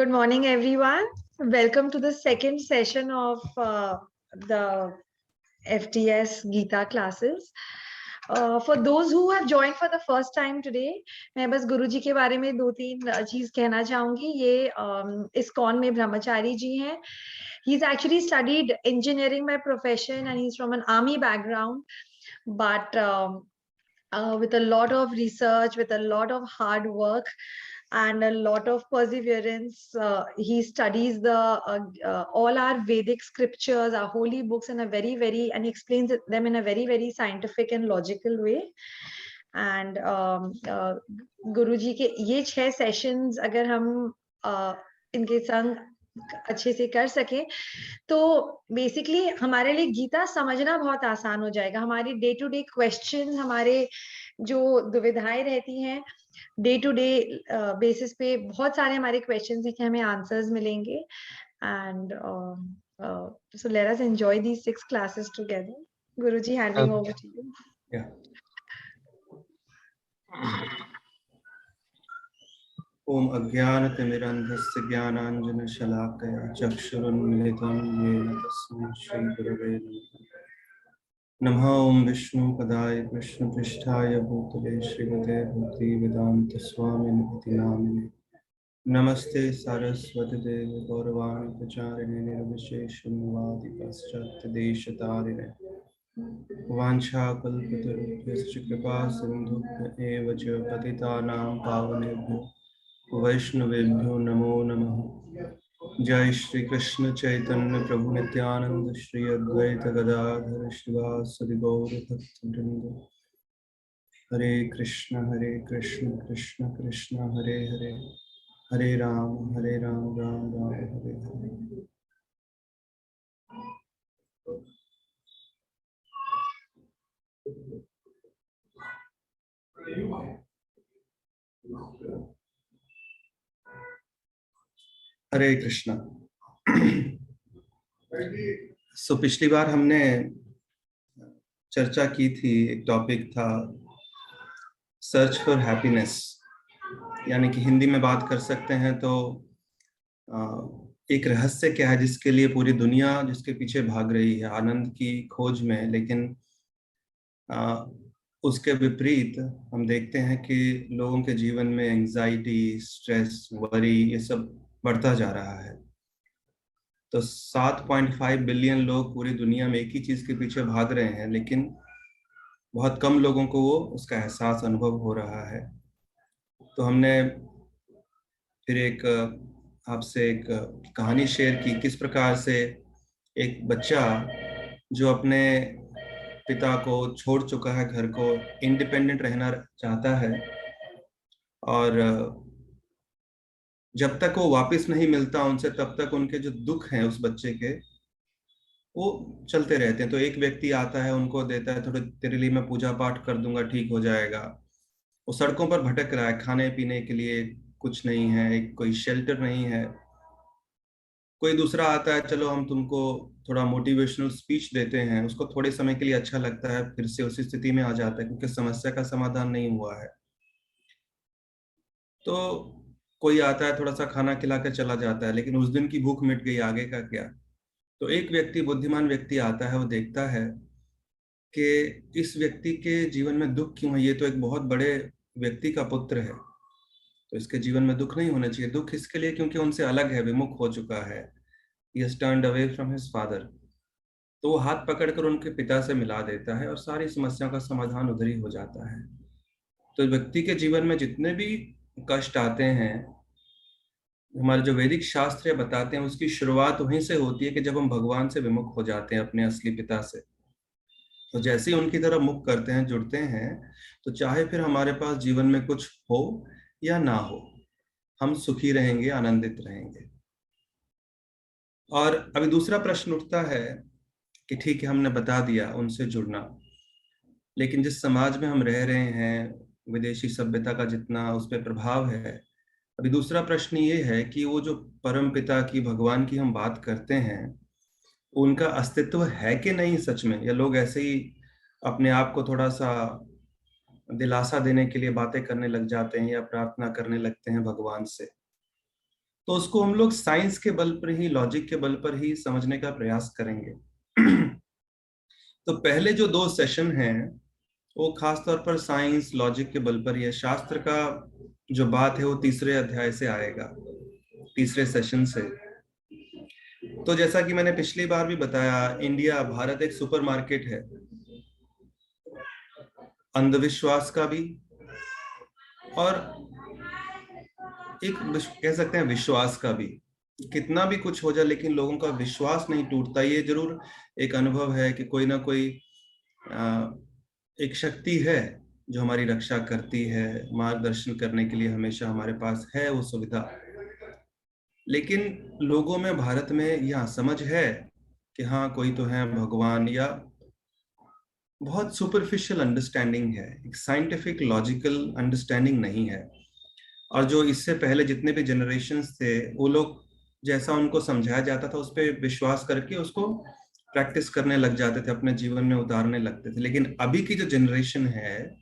Good morning, everyone. Welcome to the second session of the FTS Gita classes. For those who have joined for the first time today, मैं बस गुरुजी के बारे में दो तीन चीज कहना चाहूंगी. ये ISKCON में ब्रह्मचारी जी हैं. He's actually studied engineering by profession and he's from an army background, but with a lot of research, with a lot of hard work and a lot of perseverance, he studies all our Vedic scriptures, our holy books in a very and he explains them in a very scientific and logical way. And गुरुजी के ये 6 sessions अगर हम इनके संग अच्छे से कर सके तो बेसिकली हमारे लिए गीता समझना बहुत आसान हो जाएगा. हमारी डे टू डे क्वेश्चंस, हमारे जो दुविधाएं रहती हैं डे टू डे बेसिस पे, बहुत सारे हमारे क्वेश्चंस हैं कि हमें आंसर्स मिलेंगे. And so let us enjoy these 6 classes together. Guruji, handing over to you. ओम अज्ञानतिमिरन्धस्य ज्ञानाञ्जनशलाकया चक्षुरुन्मिलितं येन तस्मै श्रीगुरवे नमः. ओम विष्णुपदाय कृष्णपृष्ठाय भूतले श्रीमते भक्तिवेदान्तस्वामिनिति नामिने नमस्ते सारस्वती देवी गौरवाणी प्रचारिणे निर्विशेषशून्यवादी पाश्चात्यदेशतारिणे वाञ्छाकल्पतरुभ्यश्च कृपा सिन्धुभ्य एव च पतितानां पावनेभ्यो वैष्णवेभ्यो नमो नमः. जय श्री कृष्ण चैतन्य प्रभु नित्यानंद श्री अद्वैत गदाधर श्रीवासदि गौर भक्तवृंद. हरे कृष्ण कृष्ण कृष्ण हरे हरे, हरे राम राम राम हरे हरे. हरे कृष्णा. सो पिछली बार हमने चर्चा की थी, एक टॉपिक था सर्च फॉर हैप्पीनेस, यानी कि हिंदी में बात कर सकते हैं तो एक रहस्य क्या है जिसके लिए पूरी दुनिया जिसके पीछे भाग रही है आनंद की खोज में. लेकिन उसके विपरीत हम देखते हैं कि लोगों के जीवन में एंजाइटी, स्ट्रेस, वरी ये सब बढ़ता जा रहा है. तो 7.5 बिलियन लोग पूरी दुनिया में एक ही चीज के पीछे भाग रहे हैं, लेकिन बहुत कम लोगों को वो उसका एहसास अनुभव हो रहा है. तो हमने फिर आपसे एक कहानी शेयर की, किस प्रकार से एक बच्चा जो अपने पिता को छोड़ चुका है, घर को, इंडिपेंडेंट रहना चाहता है, और जब तक वो वापस नहीं मिलता उनसे तब तक उनके जो दुख हैं उस बच्चे के वो चलते रहते हैं. तो एक व्यक्ति आता है, उनको देता है, थोड़े तेरे लिए मैं पूजा पाठ कर दूंगा, ठीक हो जाएगा. वो सड़कों पर भटक रहा है, खाने पीने के लिए कुछ नहीं है, कोई शेल्टर नहीं है. कोई दूसरा आता है, चलो हम तुमको थोड़ा मोटिवेशनल स्पीच देते हैं. उसको थोड़े समय के लिए अच्छा लगता है, फिर से उसी स्थिति में आ जाता है क्योंकि समस्या का समाधान नहीं हुआ है. तो कोई आता है, थोड़ा सा खाना खिला कर चला जाता है, लेकिन उस दिन की भूख मिट गई, आगे का क्या. तो एक व्यक्ति, बुद्धिमान व्यक्ति आता है, वो देखता है कि इस व्यक्ति के जीवन में दुख क्यों है. ये तो एक बहुत बड़े व्यक्ति का पुत्र है, तो इसके जीवन में दुख नहीं होना चाहिए. दुख इसके लिए क्योंकि उनसे अलग है, विमुख हो चुका है. He has turned away from his father. तो वो हाथ पकड़कर उनके पिता से मिला देता है और सारी समस्याओं का समाधान उधर ही हो जाता है. तो व्यक्ति के जीवन में जितने भी कष्ट आते हैं, हमारे जो वैदिक शास्त्र बताते हैं, उसकी शुरुआत वहीं से होती है कि जब हम भगवान से विमुख हो जाते हैं, अपने असली पिता से. तो जैसे ही उनकी तरफ मुख करते हैं, जुड़ते हैं, तो चाहे फिर हमारे पास जीवन में कुछ हो या ना हो, हम सुखी रहेंगे, आनंदित रहेंगे. और अभी दूसरा प्रश्न उठता है कि ठीक है, हमने बता दिया उनसे जुड़ना, लेकिन जिस समाज में हम रह रहे हैं, विदेशी सभ्यता का जितना उस पर प्रभाव है, अभी दूसरा प्रश्न ये है कि वो जो परम पिता की, भगवान की हम बात करते हैं, उनका अस्तित्व है कि नहीं सच में, या लोग ऐसे ही अपने आप को थोड़ा सा दिलासा देने के लिए बातें करने लग जाते हैं या प्रार्थना करने लगते हैं भगवान से. तो उसको हम लोग साइंस के बल पर ही, लॉजिक के बल पर ही समझने का प्रयास करेंगे। तो पहले जो 2 सेशन हैं वो खास तौर पर साइंस लॉजिक के बल पर ही है। शास्त्र का जो बात है वो तीसरे अध्याय से आएगा, तीसरे सेशन से। तो जैसा कि मैंने पिछली बार भी बताया, इंडिया, भारत एक सुपरमार्केट है, अंधविश्वास का भी और एक कह सकते हैं विश्वास का भी। कितना भी कुछ हो जाए लेकिन लोगों का विश्वास नहीं टूटता। ये जरूर एक अनुभव है कि कोई ना कोई एक शक्ति है जो हमारी रक्षा करती है, मार्गदर्शन करने के लिए हमेशा हमारे पास है वो सुविधा। लेकिन लोगों में, भारत में यह समझ है कि हाँ कोई तो है भगवान, या बहुत सुपरफिशियल अंडरस्टैंडिंग है, एक साइंटिफिक लॉजिकल अंडरस्टैंडिंग नहीं है। और जो इससे पहले जितने भी जनरेशन्स थे वो लोग जैसा उनको समझाया जाता था उस पर विश्वास करके उसको प्रैक्टिस करने लग जाते थे, अपने जीवन में उतारने लगते थे। लेकिन अभी की जो जनरेशन है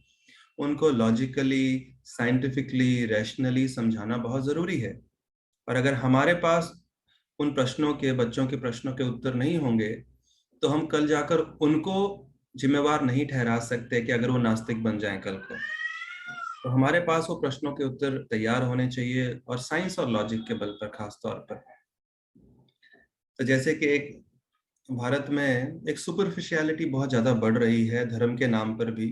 उनको लॉजिकली, साइंटिफिकली, रैशनली समझाना बहुत जरूरी है। और अगर हमारे पास उन प्रश्नों के, बच्चों के प्रश्नों के उत्तर नहीं होंगे तो हम कल जाकर उनको जिम्मेवार नहीं ठहरा सकते कि अगर वो नास्तिक बन जाएं कल को। तो हमारे पास वो प्रश्नों के उत्तर तैयार होने चाहिए, और साइंस और लॉजिक के बल पर खास तौर पर। तो जैसे कि एक भारत में एक सुपरफिशियलिटी बहुत ज्यादा बढ़ रही है धर्म के नाम पर भी,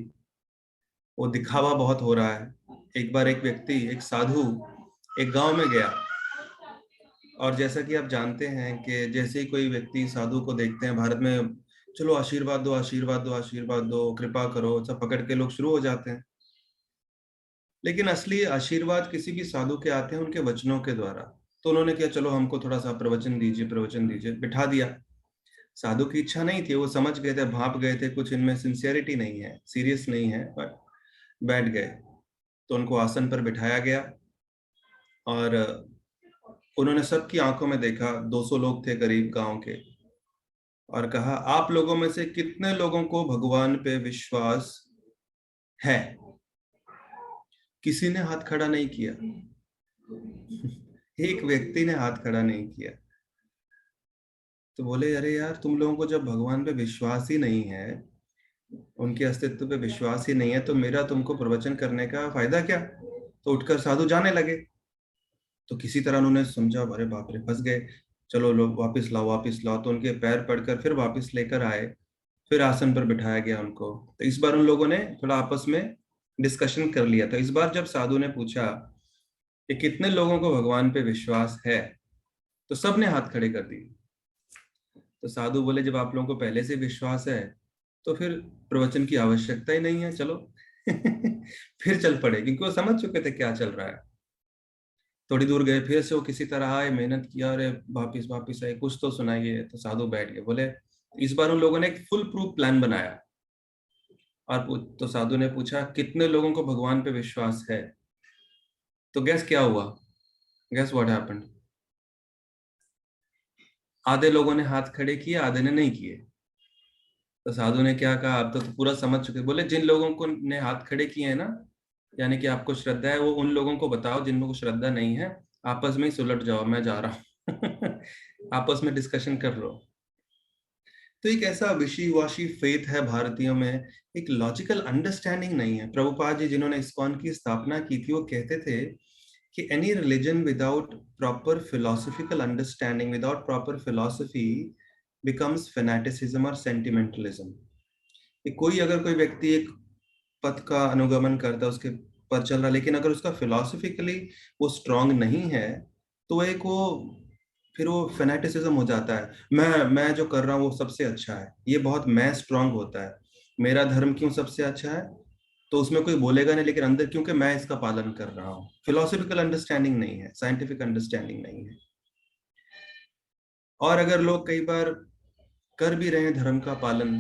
वो दिखावा बहुत हो रहा है। एक बार एक व्यक्ति, एक साधु एक गांव में गया, और जैसा कि आप जानते हैं कि जैसे ही कोई व्यक्ति साधु को देखते हैं भारत में, चलो आशीर्वाद दो, आशीर्वाद दो, आशीर्वाद दो, कृपा करो, सब पकड़ के लोग शुरू हो जाते हैं। लेकिन असली आशीर्वाद किसी भी साधु के आते हैं उनके वचनों के द्वारा। तो उन्होंने किया, चलो हमको थोड़ा सा प्रवचन दीजिए, प्रवचन दीजिए, बिठा दिया। साधु की इच्छा नहीं थी, वो समझ गए थे, भाप गए थे, कुछ इनमें सिंसियरिटी नहीं है, सीरियस नहीं है, बट बैठ गए। तो उनको आसन पर बिठाया गया और उन्होंने सबकी आंखों में देखा, 200 लोग थे करीब गांव के, और कहा, आप लोगों में से कितने लोगों को भगवान पे विश्वास है? किसी ने हाथ खड़ा नहीं किया। एक व्यक्ति ने हाथ खड़ा नहीं किया। तो बोले, अरे यार, तुम लोगों को जब भगवान पे विश्वास ही नहीं है, उनके अस्तित्व पे विश्वास ही नहीं है, तो मेरा तुमको प्रवचन करने का फायदा क्या? तो उठकर साधु जाने लगे। तो किसी तरह उन्होंने समझा, अरे बाप रे, फंस गए, चलो लोग वापस लाओ, वापस लाओ। तो उनके पैर पड़कर फिर वापस लेकर आए, फिर आसन पर बिठाया गया उनको। तो इस बार उन लोगों ने थोड़ा आपस में डिस्कशन कर लिया था। इस बार जब साधु ने पूछा कि कितने लोगों को भगवान पे विश्वास है, तो सबने हाथ खड़े कर दिए। तो साधु बोले, जब आप लोगों को पहले से विश्वास है तो फिर प्रवचन की आवश्यकता ही नहीं है, चलो। फिर चल पड़े, क्योंकि वो समझ चुके थे क्या चल रहा है। थोड़ी दूर गए, फिर से वो किसी तरह आए, मेहनत किया, अरे वापिस वापिस आए, कुछ तो सुनाइए। तो साधु बैठ गए। बोले, इस बार उन लोगों ने एक फुल प्रूफ प्लान बनाया। और तो साधु ने पूछा, कितने लोगों को भगवान पे विश्वास है? तो गैस क्या हुआ? Gas what happened? आधे लोगों ने हाथ खड़े किए, आधे ने नहीं किए। तो साधु ने क्या कहा, आप तो पूरा समझ चुके। बोले, जिन लोगों को ने हाथ खड़े किए हैं ना, यानी कि आपको श्रद्धा है, वो उन लोगों को बताओ, जिन लोगों को श्रद्धा नहीं है आपस में ही सुलट जाओ, मैं जा रहा हूँ। आपस में डिस्कशन कर लो। तो एक ऐसा विशी वाशी फेथ है भारतीयों में, एक लॉजिकल अंडरस्टैंडिंग नहीं है। प्रभुपाद जी जिन्होंने इस्कॉन की स्थापना की थी, वो कहते थे कि any religion without proper philosophical understanding, without proper philosophy, becomes fanaticism और सेंटिमेंटलिज्म। कोई, अगर कोई व्यक्ति एक पथ का अनुगमन करता है, उसके पर चल रहा, लेकिन अगर उसका फिलोसफिकली वो स्ट्रांग नहीं है, तो एक वो, फिर वो फेनेटिसिज्म हो जाता है। मैं जो कर रहा हूँ वो सबसे अच्छा है, ये बहुत मैं स्ट्रांग होता है, मेरा धर्म क्यों सबसे अच्छा है, तो उसमें कोई बोलेगा नहीं, लेकिन अंदर क्योंकि मैं इसका पालन कर रहा हूँ। फिलोसफिकल अंडरस्टैंडिंग नहीं है, साइंटिफिक अंडरस्टैंडिंग नहीं है। और अगर लोग कई बार कर भी रहे हैं धर्म का पालन,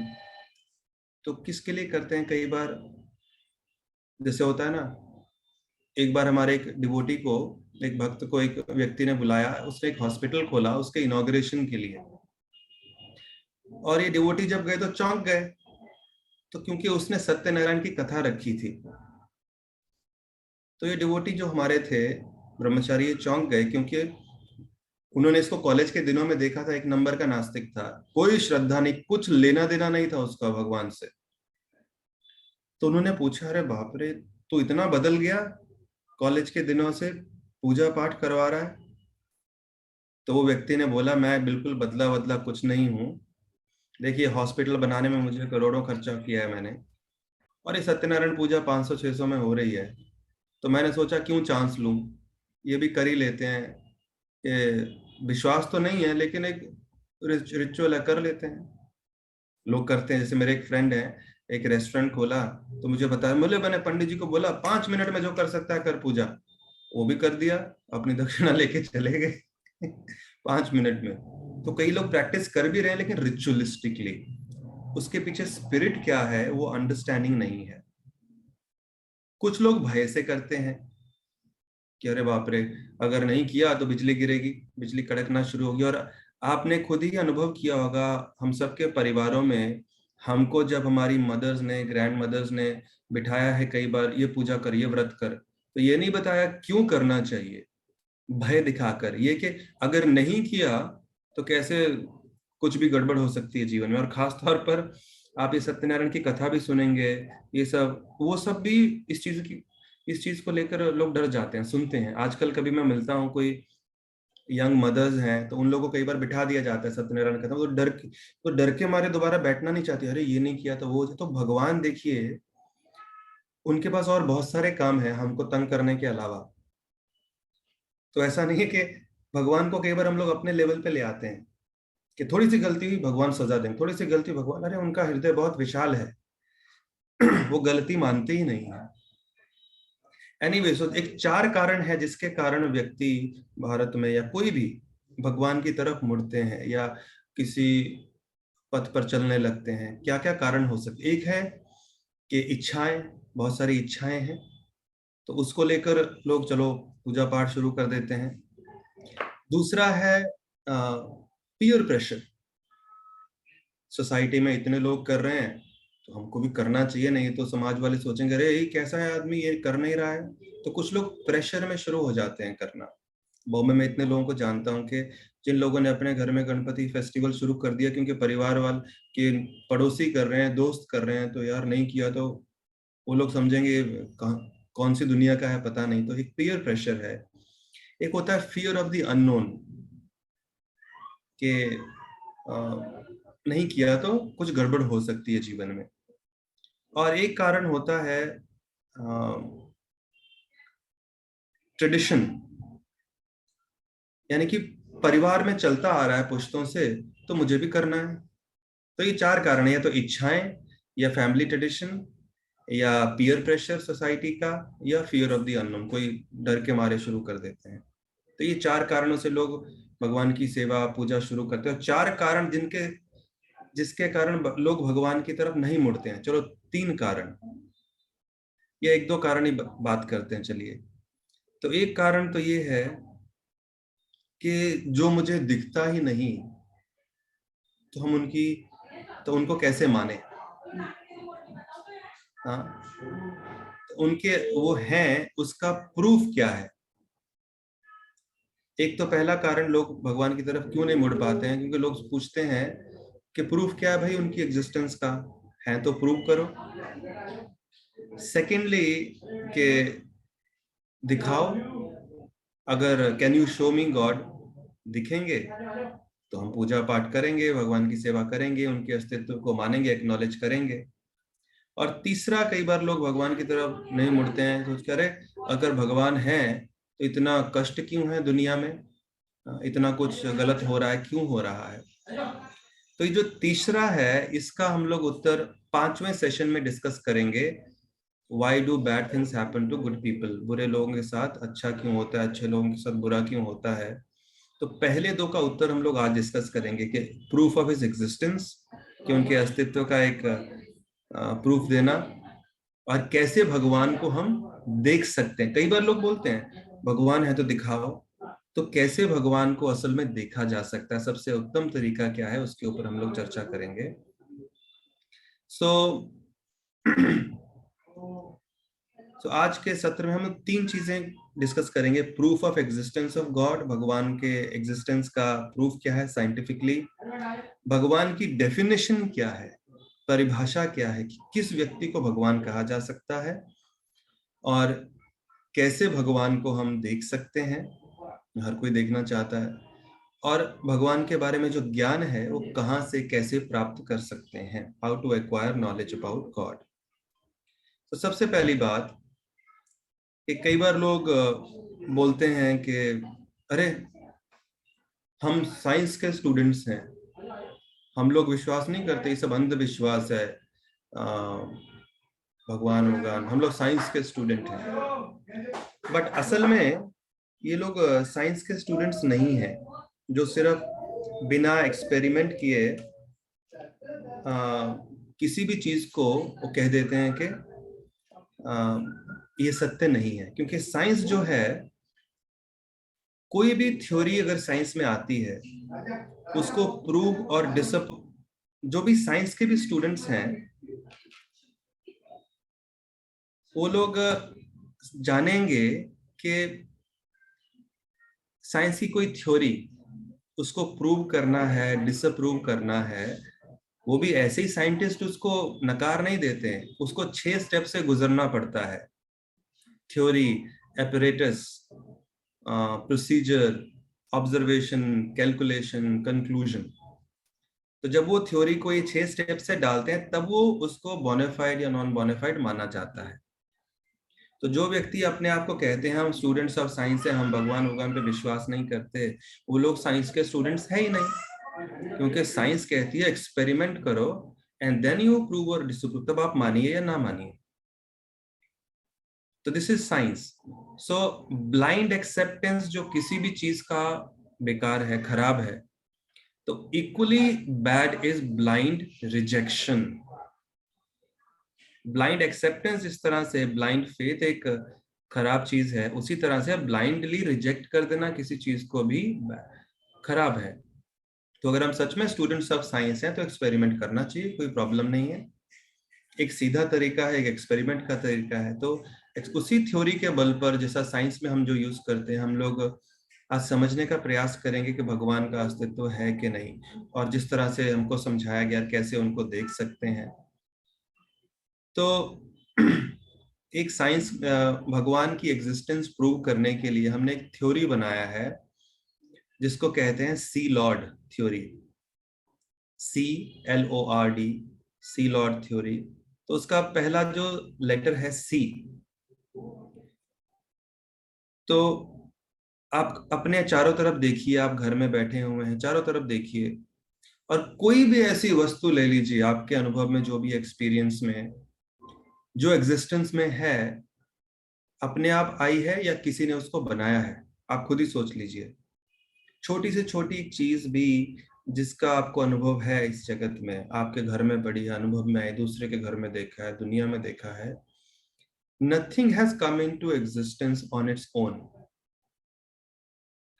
तो किसके लिए करते हैं? कई बार जैसे होता है ना, एक बार हमारे एक डिवोटी को, एक भक्त को एक व्यक्ति ने बुलाया, उसने एक हॉस्पिटल खोला उसके इनॉग्रेशन के लिए। और ये डिवोटी जब गए तो चौंक गए, तो क्योंकि उसने सत्यनारायण की कथा रखी थी। तो ये डिवोटी जो हमारे थे ब्रह्मचारी, चौंक गए, क्योंकि उन्होंने इसको कॉलेज के दिनों में देखा था, एक नंबर का नास्तिक था, कोई श्रद्धा नहीं, कुछ लेना देना नहीं था उसका भगवान से। तो उन्होंने पूछा, अरे बाप रे, तू इतना बदल गया, कॉलेज के दिनों से पूजा पाठ करवा रहा है। तो वो व्यक्ति ने बोला, मैं बिल्कुल बदला बदला कुछ नहीं हूँ। देखिए, हॉस्पिटल बनाने में मुझे करोड़ों खर्चा किया है मैंने, और ये सत्यनारायण पूजा 500-600 में हो रही है, तो मैंने सोचा क्यों चांस लूं, ये भी कर ही लेते हैं। ये विश्वास तो नहीं है, लेकिन एक रिचुअल है, कर लेते हैं। लोग करते हैं। जैसे मेरे एक फ्रेंड है, एक रेस्टोरेंट खोला, तो मुझे बताया, बोले मैंने पंडित जी को बोला 5 मिनट में जो कर सकता है कर पूजा, वो भी कर दिया, अपनी दक्षिणा लेके चले गए 5 मिनट में। तो कई लोग प्रैक्टिस कर भी रहे हैं, लेकिन रिचुअलिस्टिकली, उसके पीछे स्पिरिट क्या है वो अंडरस्टैंडिंग नहीं है। कुछ लोग भय से करते हैं कि अरे बाप रे, अगर नहीं किया तो बिजली गिरेगी, बिजली कड़कना शुरू होगी। और आपने खुद ही अनुभव किया होगा, हम सबके परिवारों में हमको जब हमारी मदर्स ने, ग्रैंड मदर्स ने बिठाया है कई बार, ये पूजा कर, ये व्रत कर, तो ये नहीं बताया क्यों करना चाहिए, भय दिखाकर, ये कि अगर नहीं किया तो कैसे कुछ भी गड़बड़ हो सकती है जीवन में। और खास तौर पर आप ये सत्यनारायण की कथा भी सुनेंगे, ये सब वो सब भी इस चीज को लेकर लोग डर जाते हैं, सुनते हैं। आजकल कभी मैं मिलता हूँ, कोई यंग मदर्स हैं, तो उन लोगों को कई बार बिठा दिया जाता है सत्यनारायण कथा, तो डर के मारे दोबारा बैठना नहीं चाहती, अरे ये नहीं किया तो वो। तो भगवान देखिए, उनके पास और बहुत सारे काम है हमको तंग करने के अलावा। तो ऐसा नहीं है कि भगवान को कई बार हम लोग अपने लेवल पे ले आते हैं कि थोड़ी सी गलती हुई भगवान सजा देंगे, थोड़ी सी गलती भगवान, अरे उनका हृदय बहुत विशाल है वो गलती मानते ही नहीं है। एनीवे, सो एक 4 कारण है जिसके कारण व्यक्ति भारत में या कोई भी भगवान की तरफ मुड़ते हैं या किसी पथ पर चलने लगते हैं। क्या क्या कारण हो सकते? एक है कि इच्छाएं, बहुत सारी इच्छाएं हैं, तो उसको लेकर लोग चलो पूजा पाठ शुरू कर देते हैं। दूसरा है पीयर प्रेशर, सोसाइटी में इतने लोग कर रहे हैं तो हमको भी करना चाहिए, नहीं तो समाज वाले सोचेंगे अरे ये कैसा है आदमी, ये कर नहीं रहा है। तो कुछ लोग प्रेशर में शुरू हो जाते हैं करना। बॉम्बे में इतने लोगों को जानता हूँ कि जिन लोगों ने अपने घर में गणपति फेस्टिवल शुरू कर दिया क्योंकि परिवार वाल के पड़ोसी कर रहे हैं, दोस्त कर रहे हैं, तो यार नहीं किया तो वो लोग समझेंगे कौन सी दुनिया का है पता नहीं। तो एक पीयर प्रेशर है। एक होता है फियर ऑफ द अननोन, कि नहीं किया तो कुछ गड़बड़ हो सकती है जीवन में। और एक कारण होता है ट्रेडिशन, यानी कि परिवार में चलता आ रहा है पुश्तों से, तो मुझे भी करना है। तो ये 4 कारण है, या तो इच्छाएं, या फैमिली ट्रेडिशन, या पीयर प्रेशर सोसाइटी का, या फियर ऑफ द अननोन, कोई डर के मारे शुरू कर देते हैं। तो ये 4 कारणों से लोग भगवान की सेवा पूजा शुरू करते हैं। 4 कारण जिसके कारण लोग भगवान की तरफ नहीं मुड़ते हैं। चलो 3 कारण या 1-2 कारण ही बात करते हैं, चलिए। तो एक कारण तो ये है कि जो मुझे दिखता ही नहीं, तो तो उनको कैसे माने। हाँ, तो उनके वो हैं, उसका प्रूफ क्या है? एक तो पहला कारण, लोग भगवान की तरफ क्यों नहीं मुड़ पाते हैं, क्योंकि लोग पूछते हैं कि प्रूफ क्या है भाई उनकी एग्जिस्टेंस का, है तो प्रूव करो। सेकेंडली, कि दिखाओ, अगर can you show me God, दिखेंगे तो हम पूजा पाठ करेंगे, भगवान की सेवा करेंगे, उनके अस्तित्व को मानेंगे, एक्नॉलेज करेंगे। और तीसरा, कई बार लोग भगवान की तरफ नहीं मुड़ते हैं, सोच कर अगर भगवान है तो इतना कष्ट क्यों है दुनिया में, इतना कुछ गलत हो रहा है, क्यों हो रहा है। तो ये जो तीसरा है, इसका हम लोग उत्तर 5वें सेशन में डिस्कस करेंगे। Why do bad things happen to good people, बुरे लोगों के साथ अच्छा क्यों होता है, अच्छे लोगों के साथ बुरा क्यों होता है। तो पहले 2 का उत्तर हम लोग आज डिस्कस करेंगे, कि प्रूफ ऑफ हिज एग्जिस्टेंस, कि उनके अस्तित्व का एक प्रूफ देना, और कैसे भगवान को हम देख सकते हैं। कई बार लोग बोलते हैं भगवान है तो दिखाओ, तो कैसे भगवान को असल में देखा जा सकता है, सबसे उत्तम तरीका क्या है, उसके ऊपर हम लोग चर्चा करेंगे। सो तो आज के सत्र में हम 3 चीजें डिस्कस करेंगे। Proof of existence of God, भगवान के एग्जिस्टेंस का प्रूफ क्या है साइंटिफिकली, भगवान की डेफिनेशन क्या है, परिभाषा क्या है कि किस व्यक्ति को भगवान कहा जा सकता है, और कैसे भगवान को हम देख सकते हैं, हर कोई देखना चाहता है, और भगवान के बारे में जो ज्ञान है वो कहाँ से कैसे प्राप्त कर सकते हैं, how to acquire knowledge about God. तो सबसे पहली बात कि कई बार लोग बोलते हैं कि अरे हम साइंस के स्टूडेंट्स हैं, हम लोग विश्वास नहीं करते, ये सब अंधविश्वास है, भगवान होगा, हम लोग साइंस के स्टूडेंट हैं। बट असल में ये लोग साइंस के स्टूडेंट्स नहीं हैं, जो सिर्फ बिना एक्सपेरिमेंट किए किसी भी चीज को वो कह देते हैं कि ये सत्य नहीं है। क्योंकि साइंस जो है, कोई भी थ्योरी अगर साइंस में आती है उसको प्रूव और डिसअप्रूव, जो भी साइंस के भी स्टूडेंट्स हैं वो लोग जानेंगे कि साइंस की कोई थ्योरी उसको प्रूव करना है, डिसअप्रूव करना है, वो भी ऐसे ही साइंटिस्ट उसको नकार नहीं देते हैं, उसको 6 स्टेप से गुजरना पड़ता है। Theory, apparatus, procedure, observation, calculation, conclusion. तो जब वो थ्योरी को ये 6 स्टेप से डालते हैं तब वो उसको बोनाफाइड या नॉन बोनाफाइड माना जाता है। तो जो व्यक्ति अपने आप को कहते हैं हम स्टूडेंट्स ऑफ साइंस है, हम भगवान भगवान पे विश्वास नहीं करते, वो लोग साइंस के स्टूडेंट्स है ही नहीं। क्योंकि साइंस कहती है एक्सपेरिमेंट करो एंड देन यू प्रूव और डिसप्रूव, तब आप मानिए या ना मानिए। तो this is science. So blind acceptance जो किसी भी चीज का बेकार है, खराब है, तो equally bad is blind rejection. Blind acceptance इस तरह से, ब्लाइंड फेथ एक खराब चीज है, उसी तरह से ब्लाइंडली रिजेक्ट कर देना किसी चीज को भी खराब है। तो अगर हम सच में स्टूडेंट्स ऑफ साइंस हैं तो एक्सपेरिमेंट करना चाहिए, कोई प्रॉब्लम नहीं है। एक सीधा तरीका है, एक एक्सपेरिमेंट का तरीका है। तो उसी थ्योरी के बल पर, जैसा साइंस में हम जो यूज करते हैं, हम लोग आज समझने का प्रयास करेंगे कि भगवान का अस्तित्व है कि नहीं, और जिस तरह से हमको समझाया गया कैसे उनको देख सकते हैं। तो एक साइंस, भगवान की एग्जिस्टेंस प्रूव करने के लिए हमने एक थ्योरी बनाया है जिसको कहते हैं सी लॉर्ड थ्योरी, CLORD, सी लॉर्ड थ्योरी। तो उसका पहला जो लेटर है सी। तो आप अपने चारों तरफ देखिए, आप घर में बैठे हुए हैं, चारों तरफ देखिए, और कोई भी ऐसी वस्तु ले लीजिए आपके अनुभव में, जो भी एक्सपीरियंस में, जो एग्जिस्टेंस में है, अपने आप आई है या किसी ने उसको बनाया है। आप खुद ही सोच लीजिए, छोटी से छोटी एक चीज भी जिसका आपको अनुभव है इस जगत में, आपके घर में पड़ी है, अनुभव में आई, दूसरे के घर में देखा है, दुनिया में देखा है, nothing has come into existence on its own.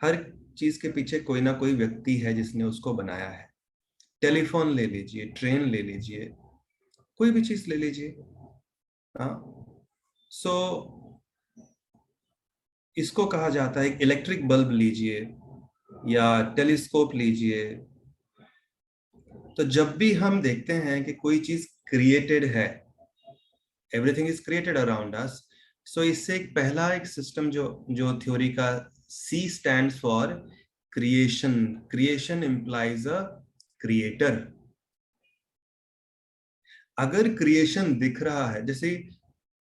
हर चीज के पीछे कोई ना कोई व्यक्ति है जिसने उसको बनाया है। टेलीफोन ले लीजिए, ट्रेन ले लीजिए, कोई भी चीज ले लीजिए। हाँ, सो इसको कहा जाता है, इलेक्ट्रिक बल्ब लीजिए या टेलीस्कोप लीजिए। तो जब भी हम देखते हैं कि कोई चीज क्रिएटेड है, everything is created around us, so इससे एक पहला एक सिस्टम जो जो थ्योरी का C stands for creation. Creation implies a creator. अगर क्रिएशन दिख रहा है, जैसे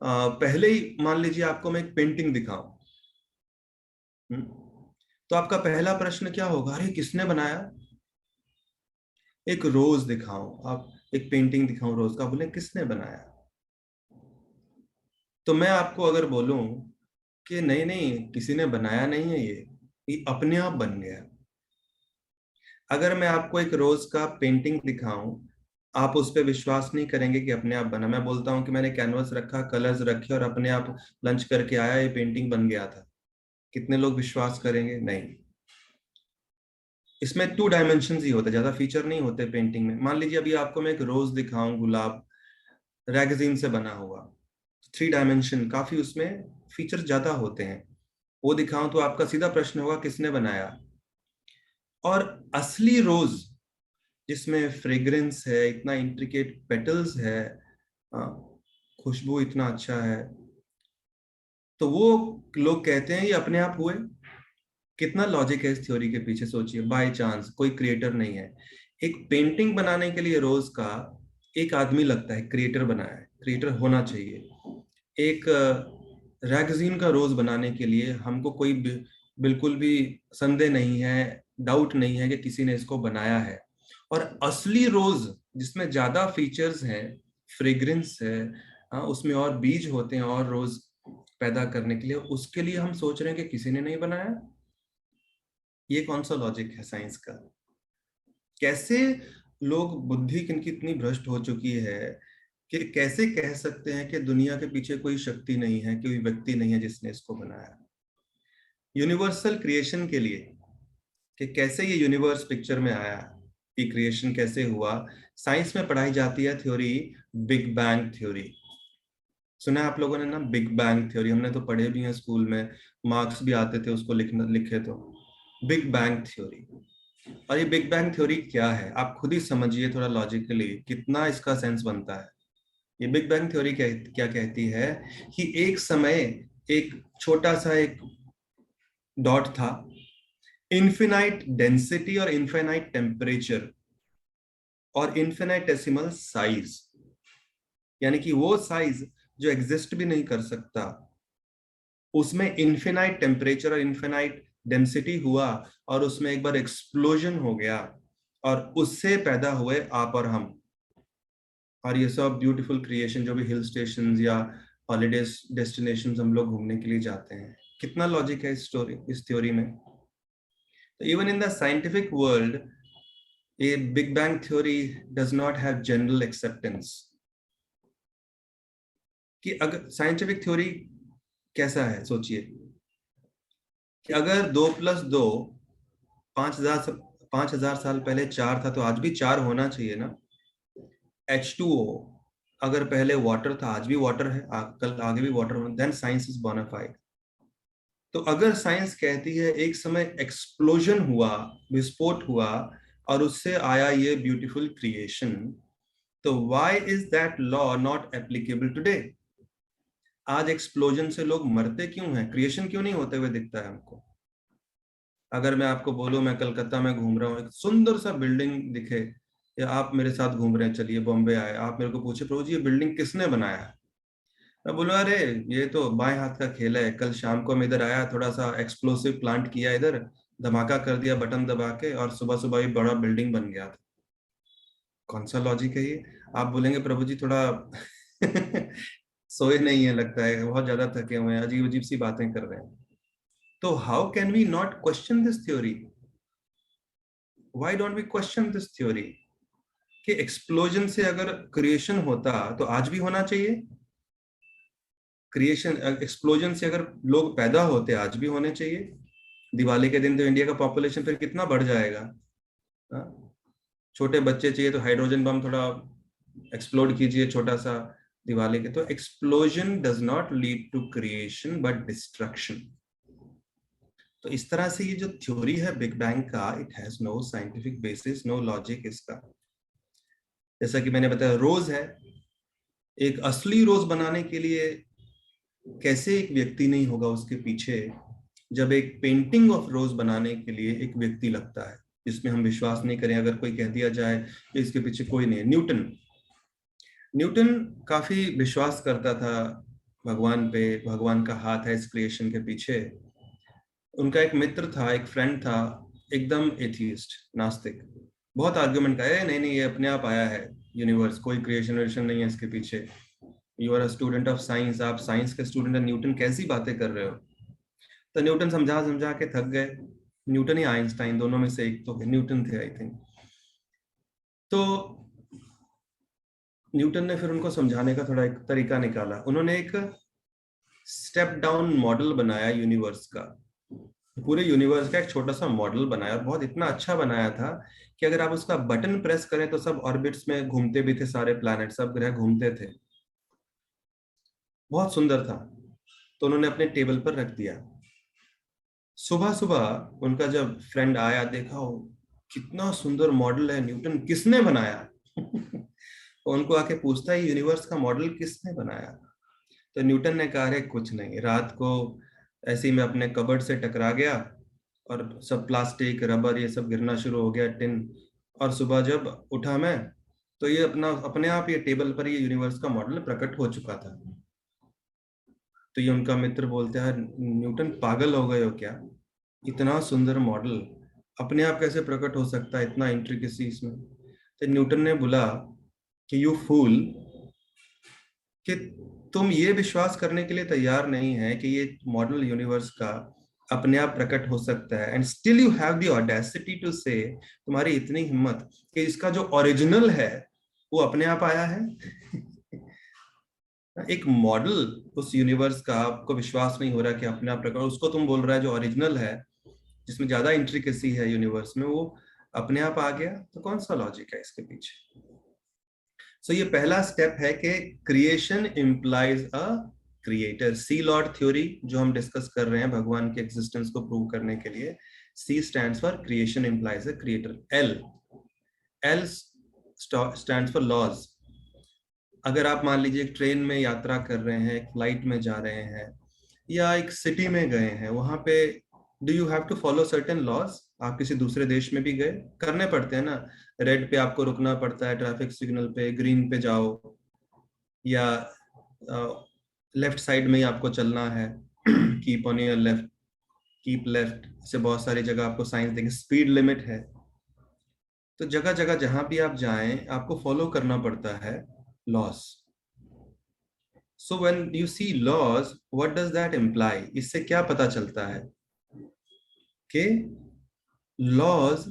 पहले ही मान लीजिए आपको मैं एक पेंटिंग दिखाऊं, तो आपका पहला प्रश्न क्या होगा, अरे किसने बनाया। एक रोज दिखाऊं, आप एक पेंटिंग दिखाऊं रोज का, बोले किसने बनाया। तो मैं आपको अगर बोलूं कि नहीं नहीं किसी ने बनाया नहीं है, ये अपने आप बन गया। अगर मैं आपको एक रोज का पेंटिंग दिखाऊं, आप उस पर विश्वास नहीं करेंगे कि अपने आप बना। मैं बोलता हूं कि मैंने कैनवस रखा, कलर्स रखे और अपने आप लंच करके आया, ये पेंटिंग बन गया था, कितने लोग विश्वास करेंगे? नहीं। इसमें 2 डायमेंशन ही होते हैं, ज्यादा फीचर नहीं होते पेंटिंग में। मान लीजिए अभी आपको मैं एक रोज दिखाऊं, गुलाब, रैगजीन से बना हुआ, 3 डायमेंशन, काफी उसमें फीचर ज्यादा होते हैं। वो दिखाऊं तो आपका सीधा प्रश्न होगा किसने बनाया। और असली रोज जिसमें फ्रेग्रेंस है, इतना इंट्रिकेट पेटल्स है, खुशबू इतना अच्छा है, तो वो लोग कहते हैं ये अपने आप हुए। कितना लॉजिक है इस थ्योरी के पीछे, सोचिए। बाय चांस, कोई क्रिएटर नहीं है। एक पेंटिंग बनाने के लिए रोज का एक आदमी लगता है, क्रिएटर बनाया है, क्रिएटर होना चाहिए। एक रैगजीन का रोज बनाने के लिए हमको कोई बिल्कुल भी संदेह नहीं है, डाउट नहीं है कि किसी ने इसको बनाया है। और असली रोज जिसमें ज्यादा फीचर्स हैं, फ्रेग्रेंस है, हाँ, उसमें और बीज होते हैं और रोज पैदा करने के लिए, उसके लिए हम सोच रहे हैं कि किसी ने नहीं बनाया। ये कौन सा लॉजिक है साइंस का? कैसे लोग, बुद्धि किनकी इतनी भ्रष्ट हो चुकी है कि कैसे कह सकते हैं कि दुनिया के पीछे कोई शक्ति नहीं है, कोई व्यक्ति नहीं है जिसने इसको बनाया। यूनिवर्सल क्रिएशन के लिए, कि कैसे ये यूनिवर्स पिक्चर में आया, कि क्रिएशन कैसे हुआ, साइंस में पढ़ाई जाती है थ्योरी, बिग बैंग थ्योरी। सुना है आप लोगों ने ना बिग बैंग थ्योरी? हमने तो पढ़े भी हैं स्कूल में, मार्क्स भी आते थे उसको लिखना, लिखे तो। Big bang theory. और ये बिग बैंग थ्योरी क्या है, आप खुद ही समझिए थोड़ा लॉजिकली कितना इसका सेंस बनता है। ये बिग बैंग थ्योरी क्या कहती है कि एक समय एक छोटा सा एक डॉट था, इन्फिनाइट डेंसिटी और इन्फिनाइट टेम्परेचर और इन्फिनाइटेसिमल साइज, यानी कि वो साइज जो एग्जिस्ट भी नहीं कर सकता, उसमें इन्फिनाइट टेम्परेचर और इन्फिनाइट डेंसिटी हुआ, और उसमें एक बार एक्सप्लोजन हो गया, और उससे पैदा हुए आप और हम। और ये सब ब्यूटीफुल क्रिएशन जो भी हिल स्टेशन या हॉलीडे डेस्टिनेशंस हम लोग घूमने के लिए जाते हैं, कितना लॉजिक है इस स्टोरी, इस थ्योरी में। तो even in the scientific world, ये big bang theory does not have general acceptance. कि अगर साइंटिफिक थ्योरी कैसा है, सोचिए कि अगर 2+2 5,000 साल पहले 4 था, तो आज भी 4 होना चाहिए ना। H2O अगर पहले वाटर था, आज भी वाटर है, कल आगे भी वाटर होना, देन साइंस इज बोनाफाइड। तो अगर साइंस कहती है एक समय एक्सप्लोजन हुआ, विस्फोट हुआ, और उससे आया ये ब्यूटीफुल क्रिएशन, तो why is that law not applicable today? आज एक्सप्लोजन से लोग मरते क्यों हैं, क्रिएशन क्यों नहीं होते हुए दिखता है हमको? अगर मैं आपको बोलूं मैं कलकत्ता में घूम रहा हूँ, एक सुंदर सा बिल्डिंग दिखे, या आप मेरे साथ घूम रहे हैं, चलिए बॉम्बे आए, आप मेरे को पूछे प्रभु जी ये बिल्डिंग किसने बनाया है, मैं बोलूँ अरे ये तो बाएं हाथ का खेल है, कल शाम को मैं इधर आया, थोड़ा सा एक्सप्लोसिव प्लांट किया इधर, धमाका कर दिया बटन दबा के, और सुबह सुबह ही बड़ा बिल्डिंग बन गया था। कौन सा लॉजिक है ये? आप बोलेंगे प्रभु जी थोड़ा सोए नहीं है लगता है, बहुत ज्यादा थके हुए हैं, अजीब अजीब सी बातें कर रहे हैं। तो how can we not question this theory? Why don't we question this theory कि एक्सप्लोजन से अगर क्रिएशन होता तो आज भी होना चाहिए, क्रिएशन एक्सप्लोजन से अगर लोग पैदा होते आज भी होने चाहिए। दिवाली के दिन तो इंडिया का पॉपुलेशन फिर कितना बढ़ जाएगा। हाँ? छोटे बच्चे चाहिए तो हाइड्रोजन बम थोड़ा एक्सप्लोड कीजिए छोटा सा दिवाली के। तो explosion does not lead to creation but destruction. तो इस तरह से ये जो थ्योरी है बिग बैंग का, it has no scientific basis, no logic इसका। जैसा कि मैंने बताया, रोज है, एक असली रोज बनाने के लिए कैसे एक व्यक्ति नहीं होगा उसके पीछे, जब एक पेंटिंग ऑफ रोज बनाने के लिए एक व्यक्ति लगता है, जिसमें हम विश्वास नहीं करें अगर कोई कह दिया जाए कि इसके पीछे कोई नहीं है। न्यूटन, न्यूटन काफी विश्वास करता था भगवान पे, भगवान का हाथ है इस क्रिएशन के पीछे। उनका एक मित्र था, एक फ्रेंड था, एकदम एथियस्ट, नास्तिक, बहुत आर्गुमेंट का है, नहीं नहीं ये अपने आप आया है यूनिवर्स, कोई क्रिएशन वेशन नहीं है इसके पीछे। You are a student of science, आप साइंस के स्टूडेंट हैं, न्यूटन कैसी बातें कर रहे हो? तो न्यूटन समझा समझा के थक गए। न्यूटन या आइंस्टाइन, दोनों में से एक तो न्यूटन थे आई थिंक। तो न्यूटन ने फिर उनको समझाने का थोड़ा एक तरीका निकाला। उन्होंने एक स्टेप डाउन मॉडल बनाया यूनिवर्स का, पूरे यूनिवर्स का एक छोटा सा मॉडल बनाया, और बहुत इतना अच्छा बनाया था कि अगर आप उसका बटन प्रेस करें तो सब ऑर्बिट्स में घूमते भी थे, सारे प्लैनेट, सब ग्रह घूमते थे। बहुत सुंदर था, तो उन्होंने अपने टेबल पर रख दिया। सुबह सुबह उनका जब फ्रेंड आया, देखा हो कितना सुंदर मॉडल है, न्यूटन किसने बनाया? तो उनको आके पूछता है यूनिवर्स का मॉडल किसने बनाया? तो न्यूटन ने कहा अरे कुछ नहीं, रात को ऐसे ही मैं अपने कबर्ड से टकरा गया और सब प्लास्टिक रबर ये सब गिरना शुरू हो गया, टिन, और सुबह जब उठा मैं तो ये अपने आप ये टेबल पर ये यूनिवर्स का मॉडल प्रकट हो चुका था। तो ये उनका मित्र बोलते हैं न्यूटन पागल हो गए हो क्या? इतना सुंदर मॉडल अपने आप कैसे प्रकट हो सकता है, इतना इंट्रिकेसी इसमें? तो न्यूटन ने बोला कि यू फूल, कि तुम ये विश्वास करने के लिए तैयार नहीं है कि ये मॉडल यूनिवर्स का अपने आप प्रकट हो सकता है, and still you have the audacity to say, तुम्हारी इतनी हिम्मत कि इसका जो ओरिजिनल है वो अपने आप आया है। एक मॉडल उस यूनिवर्स का आपको विश्वास नहीं हो रहा कि अपने आप प्रकट, उसको तुम बोल रहा है जो ओरिजिनल है, जिसमें ज्यादा इंट्रिकेसी है यूनिवर्स में, वो अपने आप आ गया। तो कौन सा लॉजिक है इसके पीछे? सो ये पहला स्टेप है कि creation implies a creator. C lord theory जो हम डिस्कस कर रहे हैं भगवान के एग्जिस्टेंस को प्रूव करने के लिए, C stands for creation implies a creator. L stands for laws. अगर आप मान लीजिए एक ट्रेन में यात्रा कर रहे हैं, एक फ्लाइट में जा रहे हैं, या एक सिटी में गए हैं, वहां पे do you have to follow certain laws? आप किसी दूसरे देश में भी गए, करने पड़ते हैं ना। रेड पे आपको रुकना पड़ता है, ट्रैफिक सिग्नल पे, ग्रीन पे जाओ, या लेफ्ट साइड में ही आपको चलना है, keep on your left, keep left, से बहुत सारी जगह आपको साइंस देंगे, स्पीड लिमिट है। तो जगह जगह जहां भी आप जाएं आपको फॉलो करना पड़ता है laws. So when you see laws, what does that imply? इससे क्या पता चलता है कि laws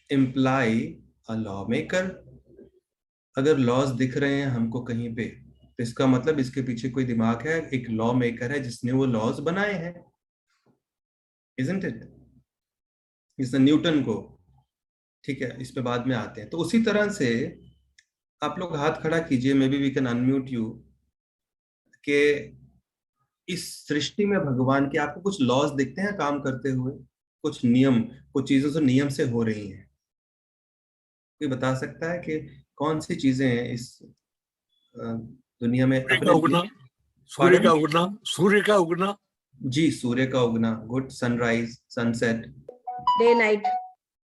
imply a law maker. अगर लॉज दिख रहे हैं हमको कहीं पे, तो इसका मतलब इसके पीछे कोई दिमाग है, एक लॉ मेकर है जिसने वो लॉज बनाए हैं, इजंट इट? इस न्यूटन को, ठीक है, इस पे बाद में आते हैं। तो उसी तरह से आप लोग हाथ खड़ा कीजिए, maybe we can unmute you, कि इस सृष्टि में भगवान के आपको कुछ लॉज दिखते हैं काम करते हुए, कुछ नियम, कुछ चीजों से नियम से हो रही हैं? कोई बता सकता है कि कौन सी चीजें हैं इस दुनिया में सूर्य का अपने? उगना, सूर्य Pardon? का उगना, सूर्य का उगना, जी, सूर्य का उगना, good, sunrise, sunset, day night,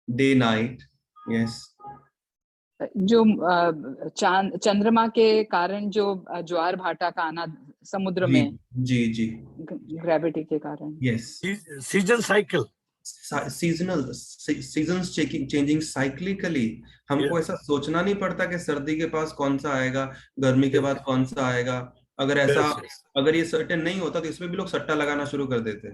day night, yes. जो चंद्रमा के कारण जो ज्वार भाटा का आना समुद्र जी में, जी जी, ग्रेविटी के कारण। Yes. Season cycle, seasons changing cyclically. हमको ऐसा सोचना नहीं पड़ता कि सर्दी के पास कौन सा आएगा, गर्मी के बाद कौन सा आएगा। अगर ऐसा, अगर ये सर्टेन नहीं होता तो इसमें भी लोग सट्टा लगाना शुरू कर देते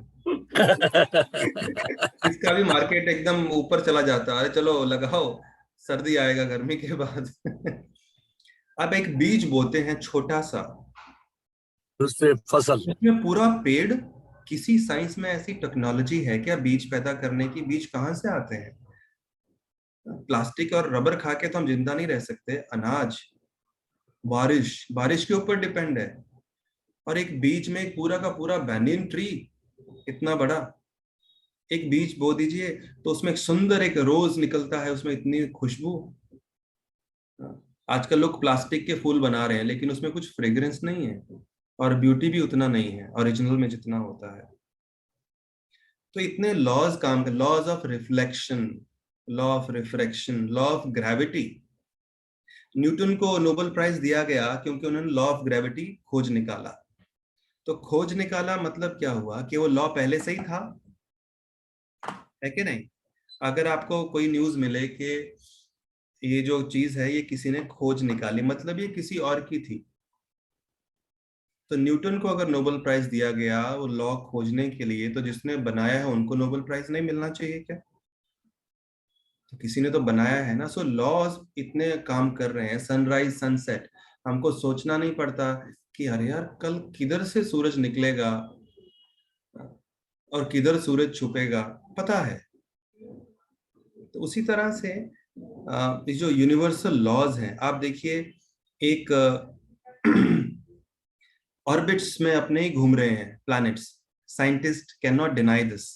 इसका भी मार्केट एकदम ऊपर चला जाता, अरे चलो लगाओ, सर्दी आएगा गर्मी के बाद। आप एक बीज बोते हैं छोटा सा, उससे फसल, उसमें पूरा पेड़। किसी साइंस में ऐसी टेक्नोलॉजी है क्या बीज पैदा करने की? बीज कहाँ से आते हैं? प्लास्टिक और रबर खा के तो हम जिंदा नहीं रह सकते। अनाज, बारिश, बारिश के ऊपर डिपेंड है। और एक बीज में एक पूरा का पूरा बैनियन ट्री, इतना बड़ा, एक बीज बो दीजिए तो उसमें एक सुंदर एक रोज निकलता है, उसमें इतनी खुशबू। आजकल लोग प्लास्टिक के फूल बना रहे हैं लेकिन उसमें कुछ फ्रेग्रेंस नहीं है, और ब्यूटी भी उतना नहीं है ओरिजिनल में जितना होता है। तो इतने लॉज काम कर, laws of reflection, law of refraction, law of gravity. Newton को नोबेल प्राइज दिया गया क्योंकि उन्होंने लॉ ऑफ ग्रेविटी खोज निकाला। तो खोज निकाला मतलब क्या हुआ कि वो लॉ पहले से ही था, है कि नहीं? अगर आपको कोई न्यूज मिले कि ये जो चीज है ये किसी ने खोज निकाली, मतलब ये किसी और की थी। तो न्यूटन को अगर नोबेल प्राइज दिया गया वो लॉ खोजने के लिए, तो जिसने बनाया है उनको नोबेल प्राइज नहीं मिलना चाहिए क्या? तो किसी ने तो बनाया है ना। सो लॉज इतने काम कर रहे हैं, सनराइज सनसेट, हमको सोचना नहीं पड़ता कि अरे यार कल किधर से सूरज निकलेगा और किधर सूरज छुपेगा, पता है। तो उसी तरह से ये जो यूनिवर्सल लॉज हैं, आप देखिए, एक ऑर्बिट्स में अपने ही घूम रहे हैं planets. Scientist can not deny this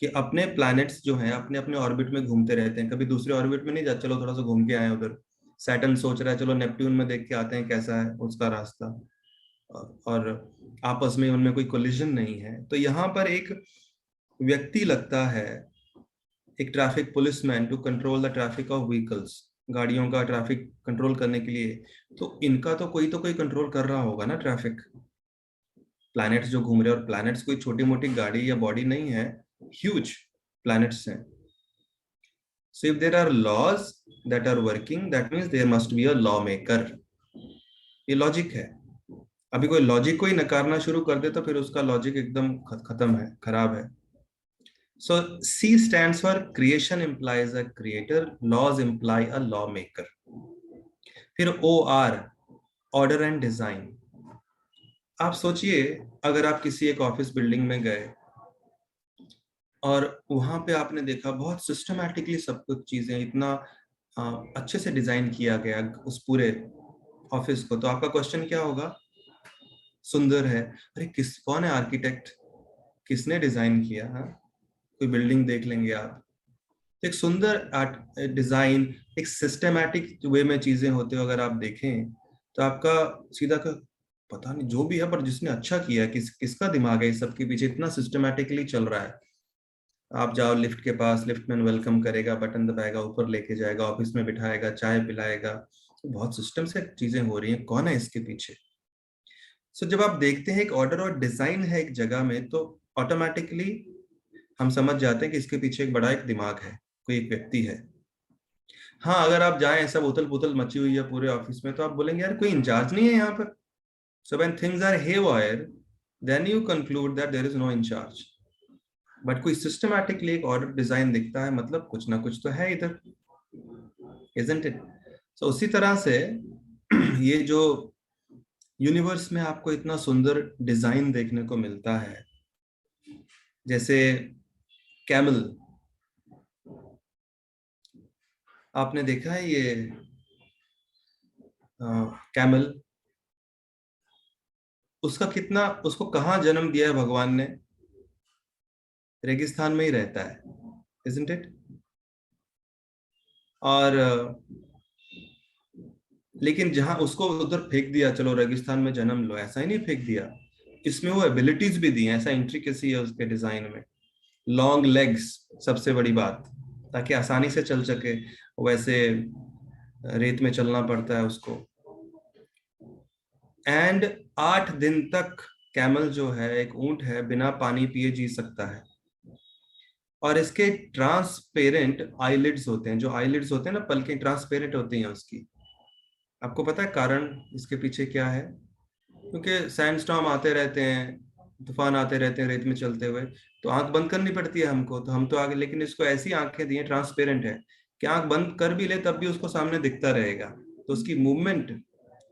कि अपने प्लैनेट्स जो हैं अपने अपने ऑर्बिट में घूमते रहते हैं, कभी दूसरे ऑर्बिट में नहीं जाते, चलो थोड़ा सा घूम के आए उधर। सैटर्न सोच रहा है चलो नेपट्टून में देख के आते हैं कैसा है उसका रास्ता, और आपस में उनमें कोई कोलिजन नहीं है। तो यहाँ पर एक व्यक्ति लगता है, एक traffic policeman, to control the traffic of vehicles, गाड़ियों का ट्रैफिक कंट्रोल करने के लिए। तो इनका तो कोई कंट्रोल कर रहा होगा ना ट्रैफिक, प्लैनेट्स जो घूम रहे हैं। और प्लैनेट्स कोई छोटी मोटी गाड़ी या बॉडी नहीं है, ह्यूज प्लैनेट्स हैं। So if there are laws that are working, that means there must be a lawmaker. ये लॉजिक है। अभी कोई लॉजिक को ही नकारना शुरू कर दे तो फिर उसका लॉजिक एकदम खत्म है, खराब है। So C stands for creation implies a creator, laws imply a lawmaker. फिर OR, order and design. आप सोचिए अगर आप किसी एक ऑफिस बिल्डिंग में गए और वहां पे आपने देखा बहुत सिस्टमैटिकली सब कुछ चीजें इतना अच्छे से डिजाइन किया गया उस पूरे ऑफिस को, तो आपका क्वेश्चन क्या होगा? सुंदर है, अरे कौन है आर्किटेक्ट, किसने डिजाइन किया? हाँ, कोई बिल्डिंग देख लेंगे आप, एक सुंदर डिजाइन, एक सिस्टमैटिक वे में चीजें होते हो अगर आप देखें तो आपका सीधा का पता नहीं जो भी है, पर जिसने अच्छा किया, किसका दिमाग है इस सब के पीछे, इतना सिस्टमैटिकली चल रहा है। आप जाओ लिफ्ट के पास, लिफ्टमैन वेलकम करेगा, बटन दबाएगा, ऊपर लेके जाएगा, ऑफिस में बिठाएगा, चाय पिलाएगा, तो बहुत सिस्टम से चीजें हो रही हैं, कौन है इसके पीछे? सो जब आप देखते हैं एक ऑर्डर और डिजाइन है एक जगह में, तो ऑटोमेटिकली हम समझ जाते हैं कि इसके पीछे एक बड़ा एक दिमाग है, कोई एक व्यक्ति है। हाँ, अगर आप जाएं सब उथल पुथल मची हुई है पूरे ऑफिस में, तो आप बोलेंगे यार कोई इंचार्ज नहीं है यहाँ पर। So when things are haywire, then you conclude that there is no in charge. But कोई सिस्टमैटिकली एक ऑर्डर डिजाइन दिखता है, मतलब कुछ ना कुछ तो है इधर, isn't it? So उसी तरह से ये जो यूनिवर्स में आपको इतना सुंदर डिजाइन देखने को मिलता है, जैसे कैमल, आपने देखा है ये कैमल, उसको कहाँ जन्म दिया है भगवान ने? रेगिस्तान में ही रहता है, isn't it? और लेकिन जहां उसको उधर फेंक दिया, चलो रेगिस्तान में जन्म लो, ऐसा ही नहीं फेंक दिया, इसमें वो एबिलिटीज भी दी हैं, ऐसा इंट्रिकेसी है उसके डिजाइन में। लॉन्ग लेग्स सबसे बड़ी बात, ताकि आसानी से चल सके, वैसे रेत में चलना पड़ता है उसको। एंड 8 दिन तक कैमल जो है, एक ऊंट है, बिना पानी पिए जी सकता है। और इसके ट्रांसपेरेंट आईलिड्स होते हैं, जो आईलिड्स होते हैं ना, पलकें ट्रांसपेरेंट होती हैं उसकी। आपको पता है कारण इसके पीछे क्या है? क्योंकि सैंडस्टॉर्म आते रहते हैं, तूफान आते रहते हैं रेत में चलते हुए, तो आंख बंद करनी पड़ती है हमको, तो हम तो आगे, लेकिन इसको ऐसी आंखें दी हैं, ट्रांसपेरेंट है, कि आंख बंद कर भी ले तब भी उसको सामने दिखता रहेगा, तो उसकी मूवमेंट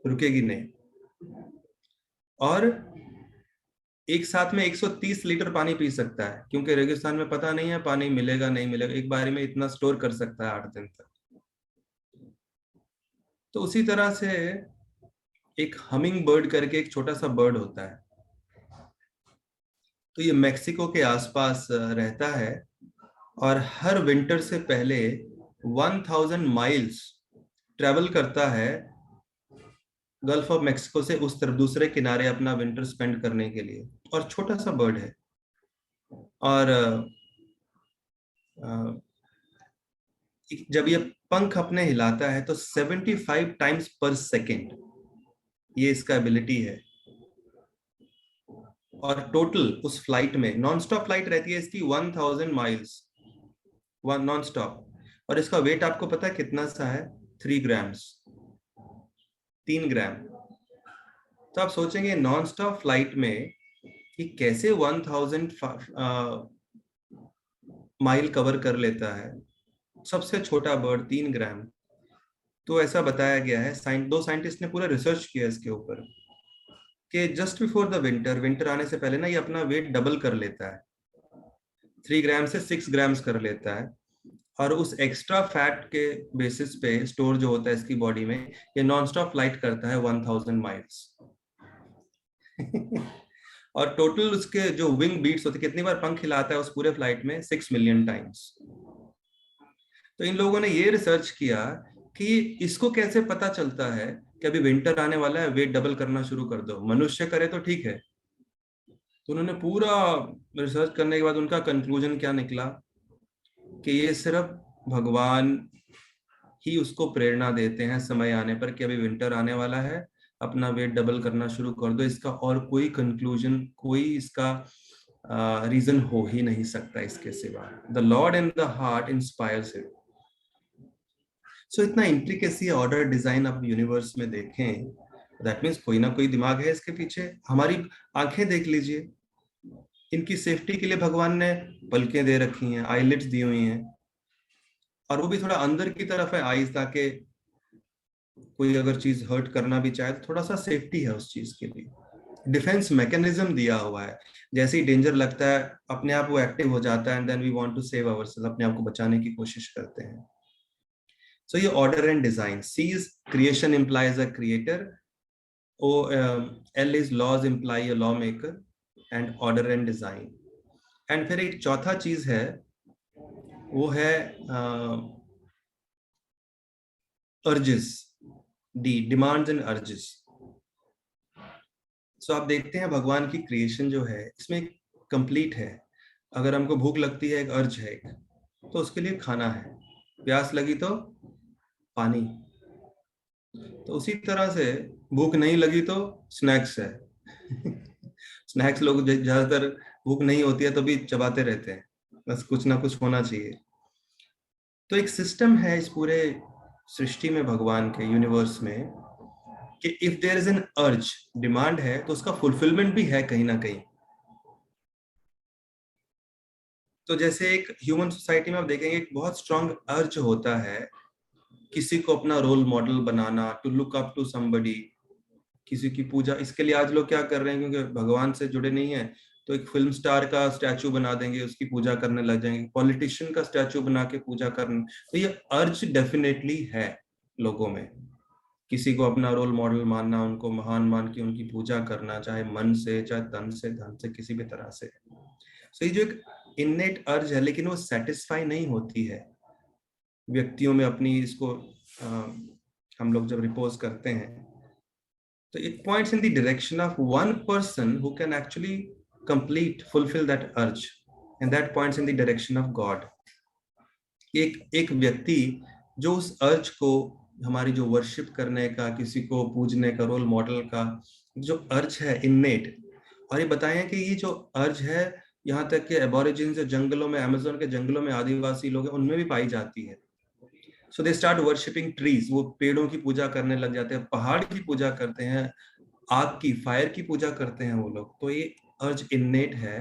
रुकेगी नहीं। और एक साथ में 130 लीटर पानी पी सकता है, क्योंकि रेगिस्तान में पता नहीं है पानी मिलेगा नहीं मिलेगा, एक बारी में इतना स्टोर कर सकता है 8 दिन तक। तो उसी तरह से एक हमिंग बर्ड करके एक छोटा सा बर्ड होता है, तो ये मेक्सिको के आसपास रहता है, और हर विंटर से पहले 1000 माइल्स ट्रेवल करता है गल्फ ऑफ मेक्सिको से उस तरफ दूसरे किनारे अपना विंटर स्पेंड करने के लिए। और छोटा सा बर्ड है, और जब ये पंख अपने हिलाता है तो 75 टाइम्स पर सेकेंड ये इसका एबिलिटी है। और टोटल उस फ्लाइट में, नॉन स्टॉप फ्लाइट रहती है इसकी 1000 माइल्स नॉन स्टॉप, और इसका वेट आपको पता है कितना सा है? 3 ग्राम्स, 3 ग्राम। तो आप सोचेंगे नॉन स्टॉप फ्लाइट में कि कैसे 1000 माइल कवर कर लेता है सबसे छोटा बर्ड, 3 ग्राम। तो ऐसा बताया गया है, 2 साइंटिस्ट ने पूरा रिसर्च किया इसके ऊपर, कि जस्ट बिफोर द विंटर आने से पहले ना ये अपना वेट डबल कर लेता है, 3 ग्राम से 6 ग्राम्स कर लेता है, और उस एक्स्ट्रा फैट के बेसिस पे स्टोर जो होता है इसकी बॉडी में, ये नॉन स्टॉप फ्लाइट करता है 1000 माइल्स। और टोटल उसके जो विंग बीट्स होते, कितनी बार पंख हिलाता है उस पूरे फ्लाइट में? 6 मिलियन टाइम्स। तो इन लोगों ने ये रिसर्च किया कि इसको कैसे पता चलता है कि अभी विंटर आने वाला है, वेट डबल करना शुरू कर दो। मनुष्य करे तो ठीक है। तो उन्होंने पूरा रिसर्च करने के बाद उनका कंक्लूजन क्या निकला कि ये सिर्फ भगवान ही उसको प्रेरणा देते हैं समय आने पर कि अभी विंटर आने वाला है, अपना वेट डबल करना शुरू कर दो। इसका और कोई कंक्लूजन, कोई इसका रीजन हो ही नहीं सकता इसके सिवा। The lord in the heart inspires it. So इतना इंट्रिकेसी, ऑर्डर, डिजाइन आप यूनिवर्स में देखें, दैट मीन्स कोई ना कोई दिमाग है इसके पीछे। हमारी आंखें देख लीजिए, इनकी सेफ्टी के लिए भगवान ने पलकें दे रखी हैं, आईलिड्स दी हुई हैं, और वो भी थोड़ा अंदर की तरफ है आईज, ताकि कोई अगर चीज हर्ट करना भी चाहे तो थोड़ा सा सेफ्टी है उस चीज के लिए। डिफेंस मैकेनिज्म दिया हुआ है, जैसे ही डेंजर लगता है अपने आप वो एक्टिव हो जाता है, and then we want to save ourselves, अपने आप को बचाने की कोशिश करते हैं। सो ये order and design. C is creation implies a creator, L is laws imply a law maker, and order and design. And फिर एक चौथा चीज है, वो है urges, D, demands and urges. So आप देखते हैं भगवान की क्रिएशन जो है इसमें कंप्लीट है। अगर हमको भूख लगती है, एक अर्ज है एक, तो उसके लिए खाना है, प्यास लगी तो पानी, तो उसी तरह से भूख नहीं लगी तो स्नैक्स है। स्नैक्स लोग ज्यादातर भूख नहीं होती है तो भी चबाते रहते हैं, बस कुछ ना कुछ होना चाहिए। तो एक सिस्टम है इस पूरे सृष्टि में, भगवान के यूनिवर्स में, कि if there is an urge, demand है, तो उसका फुलफिलमेंट भी है कहीं ना कहीं। तो जैसे एक ह्यूमन सोसाइटी में आप देखेंगे एक बहुत स्ट्रॉन्ग अर्ज होता है किसी को अपना रोल मॉडल बनाना, to look up to somebody, किसी की पूजा। इसके लिए आज लोग क्या कर रहे हैं, क्योंकि भगवान से जुड़े नहीं है, तो एक फिल्म स्टार का स्टैचू बना देंगे, उसकी पूजा करने लग जाएंगे, पॉलिटिशियन का स्टैचू बना के पूजा करने। तो ये अर्ज डेफिनेटली है लोगों में, किसी को अपना रोल मॉडल मानना, उनको महान मान के उनकी पूजा करना, चाहे मन से, चाहे तन से, धन से, किसी भी तरह से। सो ये जो एक इननेट अर्ज है, लेकिन वो सेटिस्फाई नहीं होती है व्यक्तियों में अपनी। इसको हम लोग जब रिपोज करते हैं तो it points in the direction of one person who can actually complete fulfil that urge, and that points in the direction of God. एक व्यक्ति जो उस अर्ज को, हमारी जो वर्शिप करने का, किसी को पूजने का, रोल मॉडल का जो अर्ज है इननेट, और ये बताएं कि ये जो अर्ज है यहाँ तक कि एबोरिजिन जो जंगलों में, अमेज़न के जंगलों में आदिवासी लोग हैं, उनमें भी पाई जाती है। सो दे स्टार्ट वर्शिपिंग ट्रीज, वो पेड़ों की पूजा करने लग जाते हैं, पहाड़ की पूजा करते हैं, आग की, फायर की पूजा करते हैं वो लोग। तो ये अर्ज इननेट है।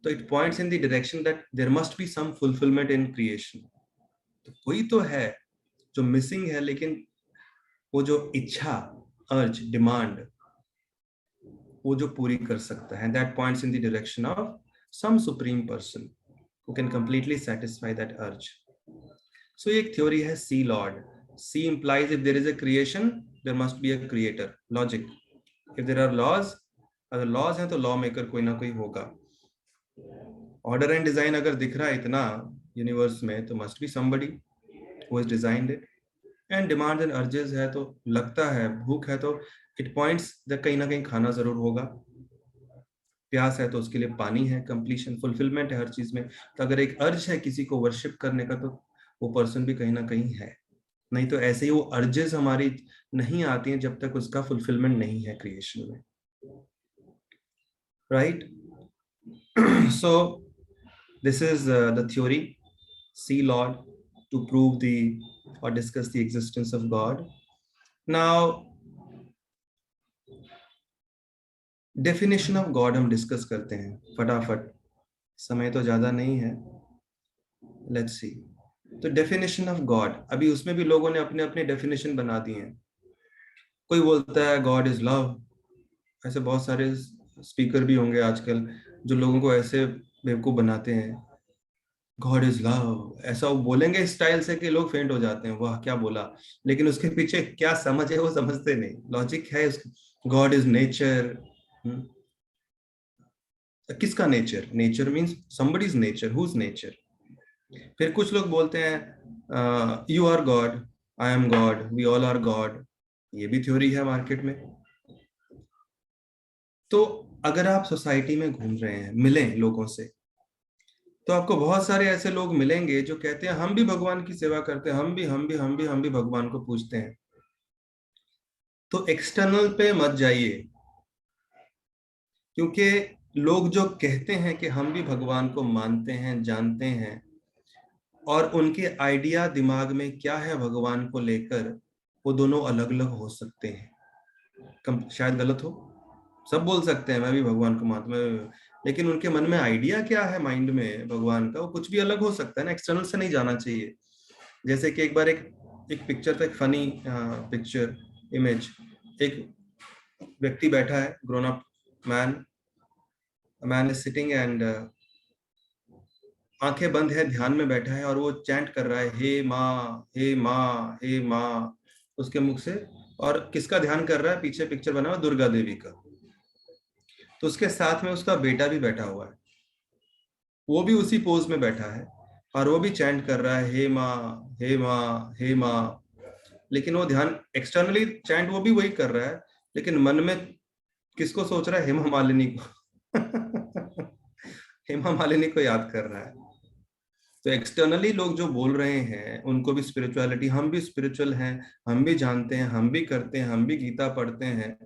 तो it points in the direction that there must be some fulfilment in creation. तो कोई तो है जो मिसिंग है, लेकिन वो जो इच्छा, अर्ज, डिमांड, वो जो पूरी कर सकता है, that points in the direction of some supreme person who can completely satisfy that urge. So एक थ्योरी है C lord. C implies if there is a creation there must be a creator, logic. if there are laws, अगर laws हैं तो law maker कोई ना कोई होगा। Order and design अगर दिख रहा है इतना यूनिवर्स में, तो must be somebody who has designed it. And demands and urges है, तो लगता है भूख है तो इट पॉइंट्स कहीं ना कहीं खाना जरूर होगा, प्यास है तो उसके लिए पानी है, कंप्लीशन, फुलफिलमेंट है हर चीज में। तो अगर एक अर्ज है किसी को वर्शिप करने का, तो वो पर्सन भी कहीं ना कहीं है। नहीं तो ऐसे ही वो अर्जेस हमारी नहीं आती हैं जब तक उसका फुलफिलमेंट नहीं है क्रिएशन में, right? So this is the theory C lord to prove the और discuss the existence of God. Now definition of God हम डिस्कस करते हैं फटाफट, समय तो ज्यादा नहीं है। Let's see. तो डेफिनेशन ऑफ गॉड, अभी उसमें भी लोगों ने अपने अपने डेफिनेशन बना दिए हैं। कोई बोलता है गॉड इज लव, ऐसे बहुत सारे स्पीकर भी होंगे आजकल जो लोगों को ऐसे बेवकूफ बनाते हैं, गॉड इज लव, ऐसा वो बोलेंगे इस स्टाइल से कि लोग फेंट हो जाते हैं, वाह क्या बोला। लेकिन उसके पीछे क्या समझ है वो समझते नहीं, लॉजिक है। गॉड इज नेचर, किसका nature? Nature means somebody's nature, whose nature? फिर कुछ लोग बोलते हैं you are God, I am God, we all are God. ये भी थ्योरी है मार्केट में। तो अगर आप सोसाइटी में घूम रहे हैं, मिलें लोगों से, तो आपको बहुत सारे ऐसे लोग मिलेंगे जो कहते हैं हम भी भगवान की सेवा करते हैं, हम भी भगवान को पूजते हैं। तो एक्सटर्नल पे मत जाइए, क्योंकि लोग जो कहते हैं कि हम भी भगवान को मानते हैं, जानते हैं, और उनके आइडिया दिमाग में क्या है भगवान को लेकर, वो दोनों अलग अलग हो सकते हैं। शायद गलत हो, सब बोल सकते हैं मैं भी भगवान को मानता हूं, लेकिन उनके मन में आइडिया क्या है माइंड में भगवान का, वो कुछ भी अलग हो सकता है ना। एक्सटर्नल से नहीं जाना चाहिए। जैसे कि एक बार एक पिक्चर था, एक फनी पिक्चर इमेज, एक व्यक्ति बैठा है, grown up man is sitting and आंखें बंद है, ध्यान में बैठा है, और वो चैंट कर रहा है, हे माँ, हे माँ, हे माँ, उसके मुख से। और किसका ध्यान कर रहा है? पीछे पिक्चर बना हुआ दुर्गा देवी का। तो उसके साथ में उसका बेटा भी बैठा हुआ है, वो भी उसी पोज में बैठा है, और वो भी चैंट कर रहा है, हे माँ, हे माँ, हे माँ। लेकिन वो ध्यान एक्सटर्नली चैंट वो भी वही कर रहा है, लेकिन मन में किसको सोच रहा है? हेमा मालिनी को हेमा मालिनी को याद कर रहा है। तो एक्सटर्नली लोग जो बोल रहे हैं उनको भी स्पिरिचुअलिटी, हम भी स्पिरिचुअल हैं, हम भी जानते हैं, हम भी करते हैं, हम भी गीता पढ़ते हैं,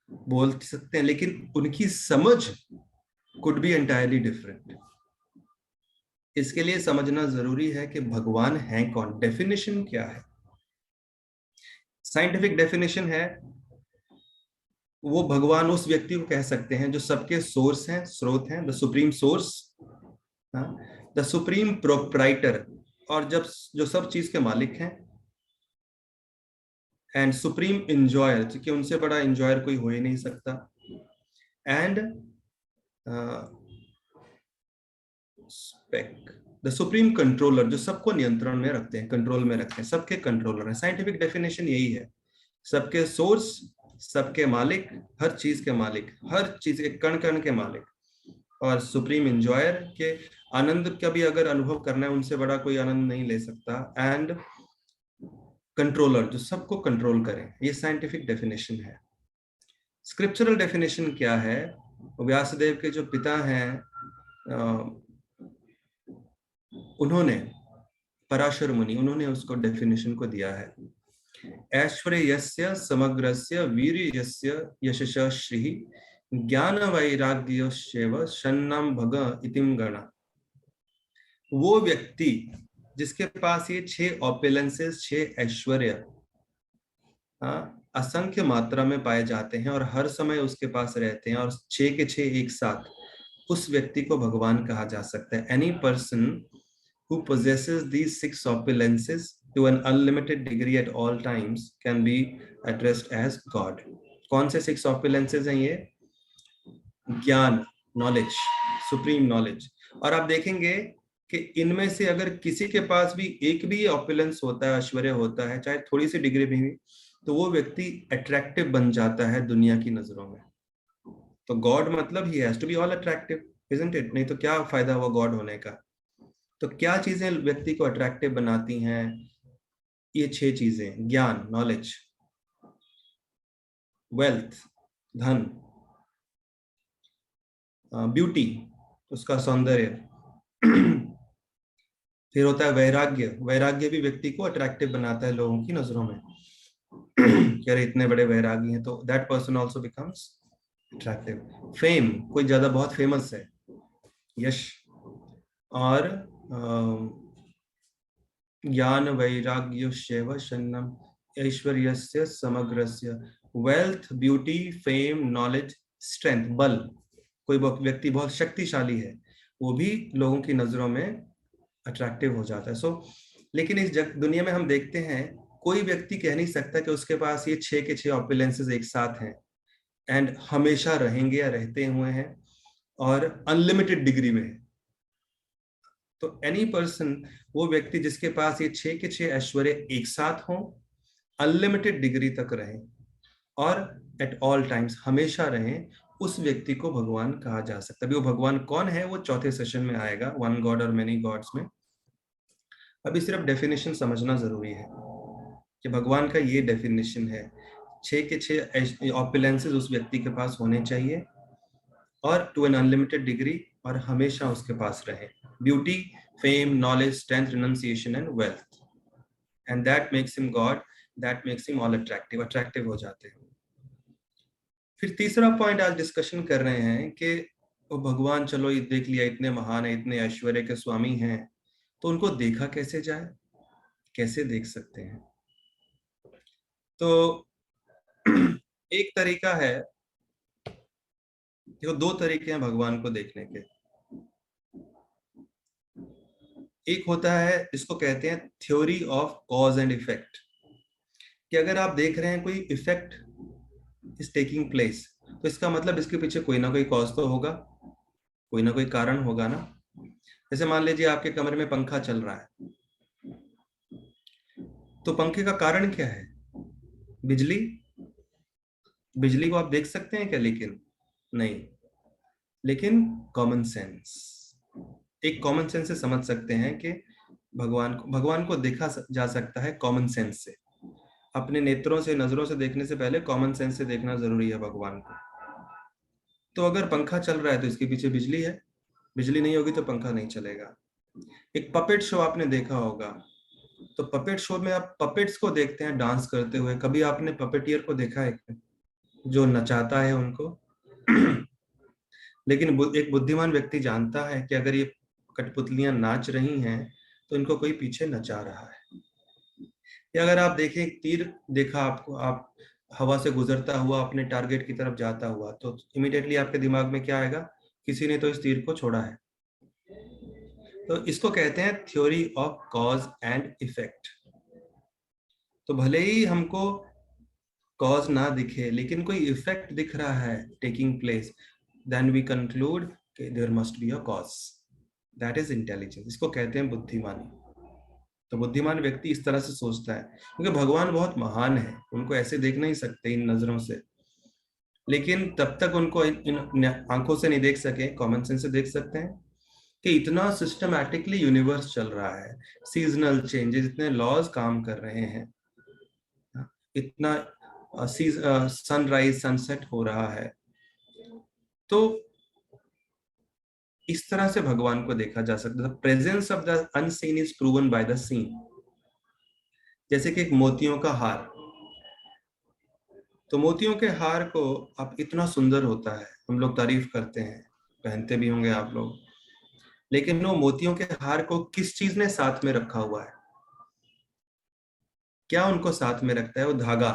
बोल सकते हैं, लेकिन उनकी समझ कुड बी एंटायरली डिफरेंट। इसके लिए समझना जरूरी है कि भगवान है कौन, डेफिनेशन क्या है। साइंटिफिक डेफिनेशन है, वो भगवान उस व्यक्ति को कह सकते हैं जो सबके सोर्स हैं, स्रोत हैं, the supreme source, the supreme proprietor, और जब जो सब चीज के मालिक हैं, एंड सुप्रीम इंजॉयर, क्योंकि उनसे बड़ा इंजॉयर कोई हो ही नहीं सकता, एंड द सुप्रीम कंट्रोलर, जो सबको नियंत्रण में रखते हैं, कंट्रोल में रखते हैं, सबके कंट्रोलर हैं। साइंटिफिक डेफिनेशन यही है, सबके सोर्स, सबके मालिक, हर चीज के मालिक, हर चीज के कण कण के मालिक, और सुप्रीम इंजॉयर के आनंद का भी अगर अनुभव करना है, उनसे बड़ा कोई आनंद नहीं ले सकता, एंड कंट्रोलर, जो सबको कंट्रोल करें। ये साइंटिफिक डेफिनेशन है। स्क्रिप्चरल डेफिनेशन क्या है? व्यासदेव के जो पिता हैं, उन्होंने, पराशर मुनि, उन्होंने उसको डेफिनेशन को दिया है, ऐश्वर्यस्य समग्रस्य वीर्यस्य यशस श्री ज्ञान वैराग्यस्यैव शन्नम भग इतिम गणा। वो व्यक्ति जिसके पास ये 6 ऑपुलेंसेस, 6 ऐश्वर्य असंख्य मात्रा में पाए जाते हैं और हर समय उसके पास रहते हैं, और 6 के 6 एक साथ, उस व्यक्ति को भगवान कहा जा सकता है। Any person who possesses these 6 opulences to an unlimited degree at all times can be addressed as God. कौन से 6 opulences हैं ये? ज्ञान, नॉलेज, सुप्रीम नॉलेज। और आप देखेंगे कि इनमें से अगर किसी के पास भी एक भी ऑपुलेंस होता है, ऐश्वर्य होता है, चाहे थोड़ी सी डिग्री में भी, तो वो व्यक्ति अट्रैक्टिव बन जाता है दुनिया की नजरों में। तो गॉड मतलब he has to be all attractive, isn't it? नहीं तो क्या फायदा हुआ गॉड होने का? तो क्या चीजें व्यक्ति को अट्रैक्टिव बनाती हैं? ये 6 चीजें, ज्ञान, नॉलेज, वेल्थ, धन, ब्यूटी, उसका सौंदर्य, फिर होता है वैराग्य। वैराग्य भी व्यक्ति को अट्रैक्टिव बनाता है लोगों की नजरों में कि अरे इतने बड़े वैरागी हैं, तो that person also becomes attractive. Fame, कोई ज्यादा बहुत फेमस है, यश, और ज्ञान वैराग्यस्यैव शन्नम ऐश्वर्यस्य समग्रस्य, wealth, beauty, fame, knowledge, strength, बल, कोई व्यक्ति बहुत शक्तिशाली है, वो भी लोगों की नजरों में अट्रैक्टिव हो जाता है। लेकिन इस दुनिया में हम देखते हैं, कोई व्यक्ति कह नहीं सकता कि उसके पास ये 6 के 6 ऑपुलेंसेस एक साथ हैं एंड हमेशा रहेंगे या रहते हुए हैं और अनलिमिटेड डिग्री में है। तो एनी पर्सन, वो व्यक्ति जिसके पास ये 6 के 6 ऐश्वर्य एक साथ हो, अनलिमिटेड डिग्री तक रहे, और एट ऑल टाइम्स, हमेशा रहें, उस व्यक्ति को भगवान कहा जा सकता है। अभी वो भगवान कौन है वो चौथे सेशन में आएगा, वन गॉड और मेनी गॉड्स में। अभी सिर्फ डेफिनेशन समझना जरूरी है कि भगवान का ये डेफिनेशन है, 6 के 6 ऑपुलेंसेस उस व्यक्ति के पास होने चाहिए और टू एन अनलिमिटेड डिग्री, और हमेशा उसके पास रहे। Beauty, fame, knowledge, strength, renunciation and wealth, and that makes him God, that makes him all attractive, attractive हो जाते हैं। फिर तीसरा पॉइंट आज डिस्कशन कर रहे हैं कि वो भगवान, चलो ये देख लिया, इतने महान है, इतने ऐश्वर्य के स्वामी हैं, तो उनको देखा कैसे जाए, कैसे देख सकते हैं? तो एक तरीका है, देखो 2 तरीके हैं भगवान को देखने के। एक होता है, इसको कहते हैं theory of cause and effect, कि अगर आप देख रहे हैं कोई इफेक्ट इज टेकिंग प्लेस, तो इसका मतलब इसके पीछे कोई ना कोई कॉज तो होगा, कोई ना कोई कारण होगा ना। जैसे मान लीजिए आपके कमरे में पंखा चल रहा है, तो पंखे का कारण क्या है? बिजली। बिजली को आप देख सकते हैं क्या? लेकिन नहीं, लेकिन कॉमन सेंस, एक कॉमन सेंस से समझ सकते हैं कि भगवान को देखा जा सकता है कॉमन सेंस से। अपने नेत्रों से, नजरों से देखने से पहले कॉमन सेंस से देखना जरूरी है भगवान को। तो अगर पंखा चल रहा है तो इसके पीछे बिजली है, बिजली नहीं होगी तो पंखा नहीं चलेगा। एक पपेट शो आपने देखा होगा, तो पपेट शो में आप पपेट्स को देखते हैं डांस करते हुए, कभी आपने पपेटियर को देखा है जो नचाता है उनको? लेकिन एक बुद्धिमान व्यक्ति जानता है कि अगर ये कठपुतलियां नाच रही हैं तो इनको कोई पीछे नचा रहा है। या अगर आप देखें, एक तीर देखा आपको, आप हवा से गुजरता हुआ अपने टारगेट की तरफ जाता हुआ, तो इमीडिएटली आपके दिमाग में क्या आएगा? किसी ने तो इस तीर को छोड़ा है। तो इसको कहते हैं theory of cause and effect. तो भले ही हमको कॉज ना दिखे, लेकिन कोई इफेक्ट दिख रहा है taking place, then we conclude कि there must be a cause, that is intelligence. इसको कहते हैं बुद्धिमानी। तो बुद्धिमान व्यक्ति इस तरह से सोचता है, क्योंकि भगवान बहुत महान है, उनको ऐसे देख नहीं सकते इन नजरों से, लेकिन तब तक उनको इन आंखों से नहीं देख सके, कॉमन सेंस से देख सकते हैं कि इतना सिस्टमैटिकली यूनिवर्स चल रहा है, सीजनल चेंजेस, इतने लॉज काम कर रहे हैं, इतना सनराइज सनसेट हो रहा है। तो इस तरह से भगवान को देखा जा सकता है। Presence of the unseen is proven by the seen. जैसे कि एक मोतियों का हार, तो मोतियों के हार को आप, इतना सुंदर होता है, हम लोग तारीफ करते हैं, पहनते भी होंगे आप लोग, लेकिन वो मोतियों के हार को किस चीज ने साथ में रखा हुआ है? क्या उनको साथ में रखता है? वो धागा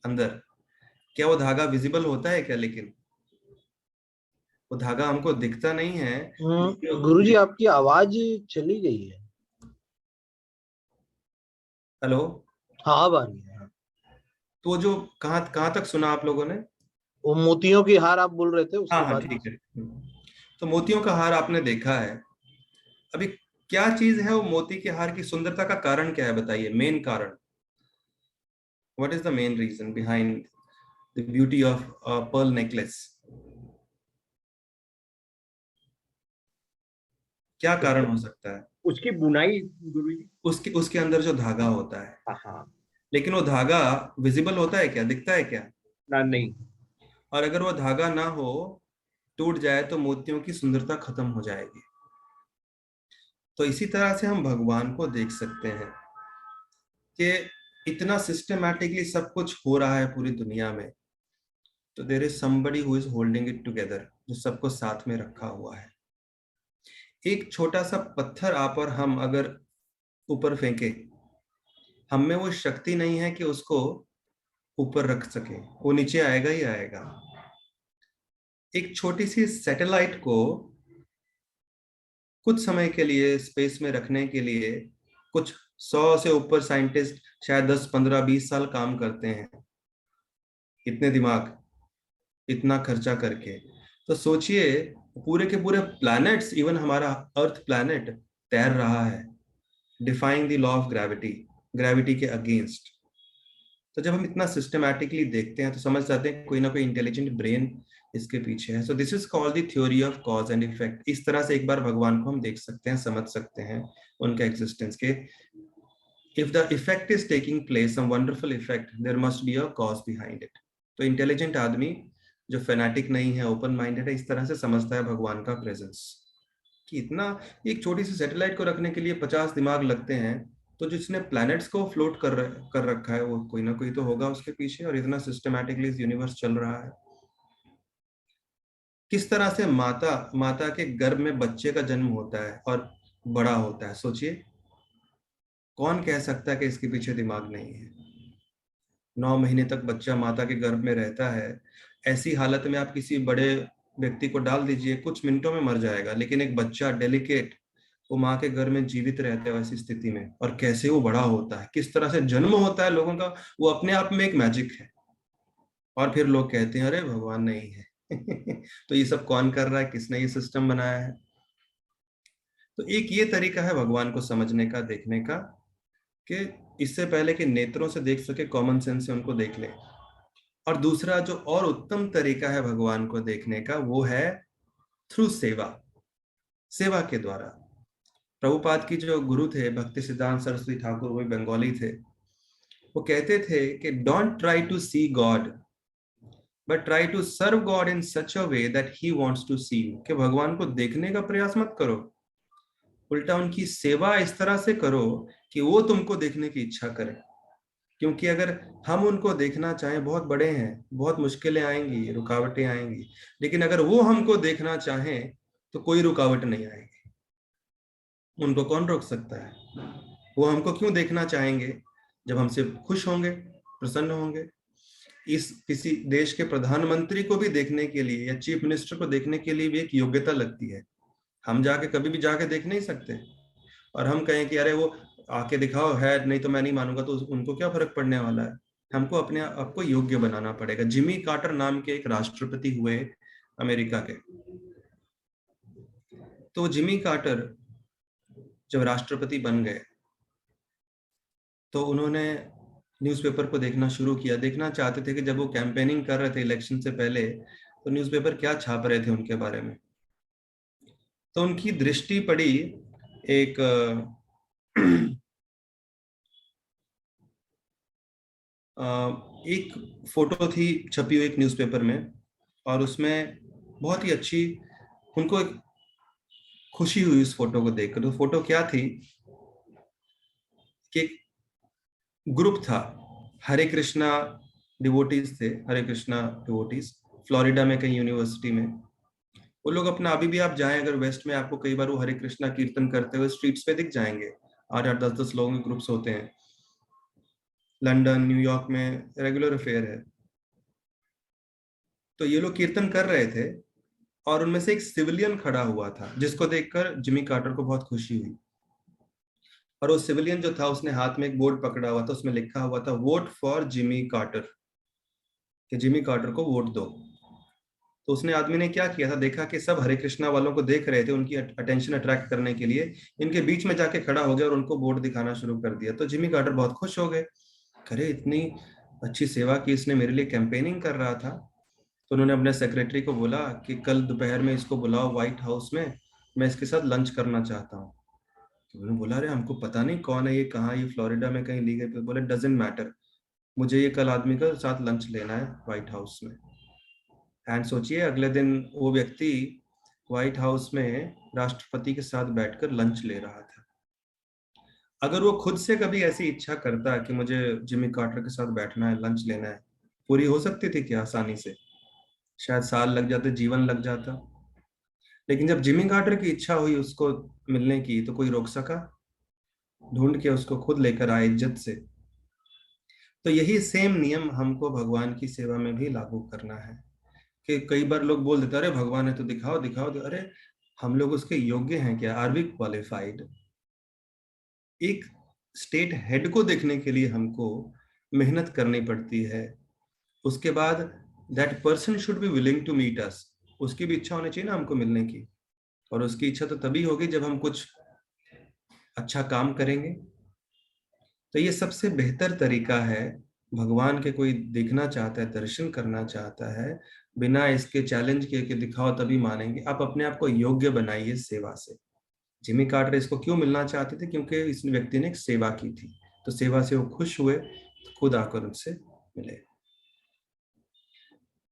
अंदर, क्या वो धागा विजिबल होता है क्या? लेकिन वो धागा हमको दिखता नहीं है। गुरुजी आपकी आवाज चली गई है। हेलो, हाँ अब आ रही है। तो वो जो कहाँ तक सुना आप लोगों ने? वो मोतियों की हार आप बोल रहे थे, उसके हाँ बाद। ठीक है। तो मोतियों का हार आपने देखा है। अभी क्या चीज है वो मोती के हार की सुंदरता का कारण क्या है? बताइए, मेन कारण। What is the main reason behind the beauty of pearl necklace? क्या कारण हो सकता है? उसकी बुनाई गुरुजी। उसके अंदर जो धागा होता है। हाँ। लेकिन वो धागा विजिबल होता है क्या? दिखता है क्या? ना, नहीं। और अगर वो धागा ना हो, टूट जाए, तो मोतियों की सुंदरता खत्म हो जाएगी। तो इसी तरह से हम भगवान को देख सकते हैं कि इतना सिस्टमैटिकली सब कुछ हो रहा है पूरी दुनिया में, तो there is somebody who is holding it together, जो सबको साथ में रखा हुआ है। एक छोटा सा पत्थर आप और हम अगर ऊपर फेंके, हम में वो शक्ति नहीं है कि उसको ऊपर रख सके, वो नीचे आएगा ही आएगा। एक छोटी सी सैटेलाइट को कुछ समय के लिए स्पेस में रखने के लिए कुछ 100 से ऊपर साइंटिस्ट शायद 10, 15, 20 साल काम करते हैं, इतने दिमाग, इतना खर्चा करके। तो सोचिए, पूरे के पूरे प्लैनेट्स, इवन हमारा अर्थ प्लैनेट तैर रहा है, defying the law of gravity, gravity के अगेंस्ट। तो जब हम इतना सिस्टमैटिकली देखते हैं तो समझ जाते हैं कोई ना कोई इंटेलिजेंट ब्रेन इसके पीछे है। सो this is called the theory of cause and effect. इस तरह से एक बार भगवान को हम देख सकते हैं, समझ सकते हैं उनके एग्जिस्टेंस के। If the effect is taking place, some wonderful effect, there must be a cause behind it. तो इंटेलिजेंट आदमी जो फेनाटिक नहीं है, ओपन माइंडेड है, इस तरह से समझता है भगवान का प्रेजेंस कि इतना एक छोटी सी सैटेलाइट को रखने के लिए 50 दिमाग लगते हैं, तो जिसने प्लैनेट्स को फ्लोट कर रखा है वो कोई ना कोई तो होगा उसके पीछे, और इतना सिस्टमैटिकली इस यूनिवर्स चल रहा है। किस तरह से माता के गर्भ में बच्चे का जन्म होता है और बड़ा होता है, सोचिए। कौन कह सकता है कि इसके पीछे दिमाग नहीं है? 9 महीने तक बच्चा माता के गर्भ में रहता है। ऐसी हालत में आप किसी बड़े व्यक्ति को डाल दीजिए, कुछ मिनटों में मर जाएगा, लेकिन एक बच्चा डेलिकेट वो माँ के घर में जीवित रहता है वैसी स्थिति में, और कैसे वो बड़ा होता है, किस तरह से जन्म होता है लोगों का, वो अपने आप में एक मैजिक है। और फिर लोग कहते हैं अरे भगवान नहीं है। तो ये सब कौन कर रहा है, किसने ये सिस्टम बनाया है? तो एक ये तरीका है भगवान को समझने का, देखने का, कि इससे पहले कि नेत्रों से देख सके, कॉमन सेंस से उनको देख ले। और दूसरा जो और उत्तम तरीका है भगवान को देखने का, वो है थ्रू सेवा, सेवा के द्वारा। प्रभुपाद की जो गुरु थे भक्ति सिद्धांत सरस्वती ठाकुर, वो बंगाली थे, वो कहते थे कि don't try to see God but try to serve God in such a way that he wants to see you. कि भगवान को देखने का प्रयास मत करो, उल्टा उनकी सेवा इस तरह से करो कि वो तुमको देखने की इच्छा करें। क्योंकि अगर हम उनको देखना चाहें, बहुत बड़े हैं, बहुत मुश्किलें आएंगी, रुकावटें आएंगी, लेकिन अगर वो हमको देखना चाहें तो कोई रुकावट नहीं आएगी। उनको कौन रोक सकता है? वो हमको क्यों देखना चाहेंगे? जब हमसे खुश होंगे, प्रसन्न होंगे। इस किसी देश के प्रधानमंत्री को भी देखने के लिए या चीफ मिनिस्टर को देखने के लिए भी एक योग्यता लगती है। हम जाके कभी भी जाके देख नहीं सकते, और हम कहें कि अरे वो आके दिखाओ है, नहीं तो मैं नहीं मानूंगा, तो उनको क्या फर्क पड़ने वाला है? हमको अपने आप को योग्य बनाना पड़ेगा। जिमी कार्टर नाम के एक राष्ट्रपति हुए अमेरिका के। तो जिमी कार्टर जब राष्ट्रपति बन गए तो उन्होंने न्यूज़पेपर को देखना शुरू किया। देखना चाहते थे कि जब वो कैंपेनिंग कर रहे थे इलेक्शन से पहले, तो न्यूज़पेपर क्या छाप रहे थे उनके बारे में। तो उनकी दृष्टि पड़ी एक फोटो थी छपी हुई एक न्यूज़पेपर में, और उसमें बहुत ही अच्छी उनको एक खुशी हुई उस फोटो को देखकर। तो फोटो क्या थी कि ग्रुप था, हरे कृष्णा डिवोटीज थे, हरे कृष्णा डिवोटीज, फ्लोरिडा में कहीं यूनिवर्सिटी में। वो लोग अपना, अभी भी आप जाएं अगर वेस्ट में, आपको कई बार वो हरे कृष्णा कीर्तन करते हुए स्ट्रीट्स पे दिख जाएंगे। 8-8, 10-10 लोगों के ग्रुप्स होते हैं। लंदन, न्यूयॉर्क में रेगुलर अफेयर है। तो ये लोग कीर्तन कर रहे थे, और उनमें से एक सिविलियन खड़ा हुआ था, जिसको देखकर जिमी कार्टर को बहुत खुशी हुई। और वो सिविलियन जो था, उसने हाथ में एक बोर्ड पकड़ा हुआ था, उसमें लिखा हुआ था वोट फॉर जिमी कार्टर, कि जिमी कार्टर को वोट दो। तो उसने, आदमी ने क्या किया था, देखा कि सब हरे कृष्णा वालों को देख रहे थे, उनकी अटेंशन अट्रैक्ट करने के लिए इनके बीच में जाके खड़ा हो गया और उनको वोट दिखाना शुरू कर दिया। तो जिमी कार्टर बहुत खुश हो गए, अरे इतनी अच्छी सेवा की इसने, मेरे लिए कैंपेनिंग कर रहा था। तो उन्होंने अपने सेक्रेटरी को बोला कि कल दोपहर में इसको बुलाओ व्हाइट हाउस में, मैं इसके साथ लंच करना चाहता हूँ। तो उन्होंने बोला अरे हमको पता नहीं कौन है ये, कहाँ, ये फ्लोरिडा में कहीं ली गई। तो बोले डजेंट मैटर, मुझे ये कल आदमी का साथ लंच लेना है व्हाइट हाउस में। एंड सोचिए, अगले दिन वो व्यक्ति व्हाइट हाउस में राष्ट्रपति के साथ बैठकर लंच ले रहा था। अगर वो खुद से कभी ऐसी इच्छा करता कि मुझे जिमी कार्टर के साथ बैठना है, लंच लेना है, पूरी हो सकती थी क्या आसानी से? शायद साल लग जाते, जीवन लग जाता। लेकिन जब जिमी कार्टर की इच्छा हुई उसको मिलने की, तो कोई रोक सका? ढूंढ के उसको खुद लेकर आए इज्जत से। तो यही सेम नियम हमको भगवान की सेवा में भी लागू करना है। कि कई बार लोग बोल देते अरे भगवान है तो दिखाओ दिखाओ, अरे हम लोग उसके योग्य हैं क्या? Are we qualified? एक स्टेट हेड को देखने के लिए हमको मेहनत करनी पड़ती है। उसके बाद that person should be willing to meet us, उसकी भी इच्छा होनी चाहिए ना हमको मिलने की। और उसकी इच्छा तो तभी होगी जब हम कुछ अच्छा काम करेंगे। तो ये सबसे बेहतर तरीका है भगवान के कोई देखना चाहता है, दर्शन करना चाहता है, बिना इसके चैलेंज किए कि दिखाओ तभी मानेंगे, आप अपने आप को योग्य बनाइए सेवा से। जिमी कार्टर इसको क्यों मिलना चाहते थे? क्योंकि इस व्यक्ति ने एक सेवा की थी, तो सेवा से वो खुश हुए, तो खुद आकर उनसे मिले।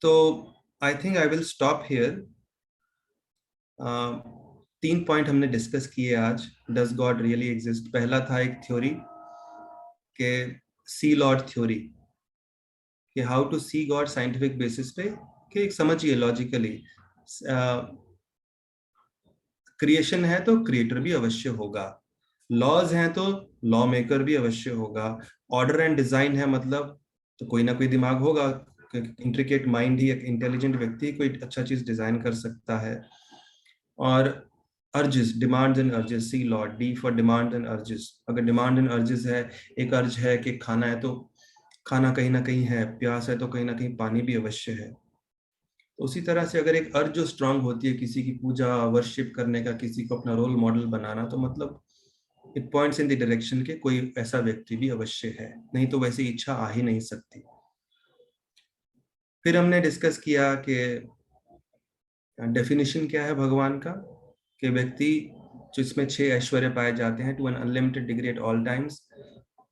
तो I think I will stop here. 3 point हमने डिस्कस किए आज। Does God really exist? पहला था एक थ्योरी के सी लॉर्ड थ्योरी, कि how to see God scientific basis पे, कि एक समझिए लॉजिकली, क्रिएशन है तो क्रिएटर भी अवश्य होगा, लॉज हैं तो लॉ मेकर भी अवश्य होगा, ऑर्डर एंड डिजाइन है मतलब तो कोई ना कोई दिमाग होगा, इंट्रिकेट माइंड ही एक इंटेलिजेंट व्यक्ति कोई अच्छा चीज डिजाइन कर सकता है। और urges, demands and urges, C lord, D for demand and urges. अगर डिमांड एंड अर्जेस है, एक अर्ज है कि खाना है तो खाना कहीं ना कहीं है, प्यास है तो कहीं ना कहीं पानी भी अवश्य है। उसी तरह से अगर एक अर्ज जो स्ट्रांग होती है किसी की पूजा वर्शिप करने का, किसी को अपना रोल मॉडल बनाना, तो मतलब it points in the direction के कोई ऐसा व्यक्ति भी अवश्य है, नहीं तो वैसी इच्छा आ ही नहीं सकती। फिर हमने डिस्कस किया कि डेफिनेशन क्या है भगवान का, कि व्यक्ति जिसमें 6 ऐश्वर्य पाए जाते हैं, to an unlimited degree at all times,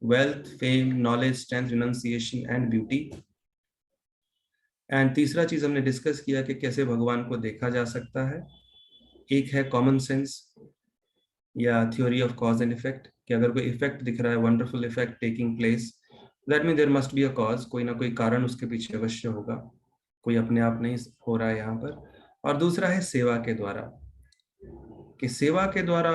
wealth, fame, knowledge, strength, renunciation and beauty. And तीसरा चीज हमने डिस्कस किया कि कैसे भगवान को देखा जा सकता है। एक है कॉमन सेंस या theory of cause and effect, कि अगर कोई इफेक्ट दिख रहा है, wonderful effect taking place, that mean there must be a cause, कोई ना कोई कारण उसके पीछे अवश्य होगा, कोई अपने आप नहीं हो रहा है यहाँ पर। और दूसरा है सेवा के द्वारा, कि सेवा के द्वारा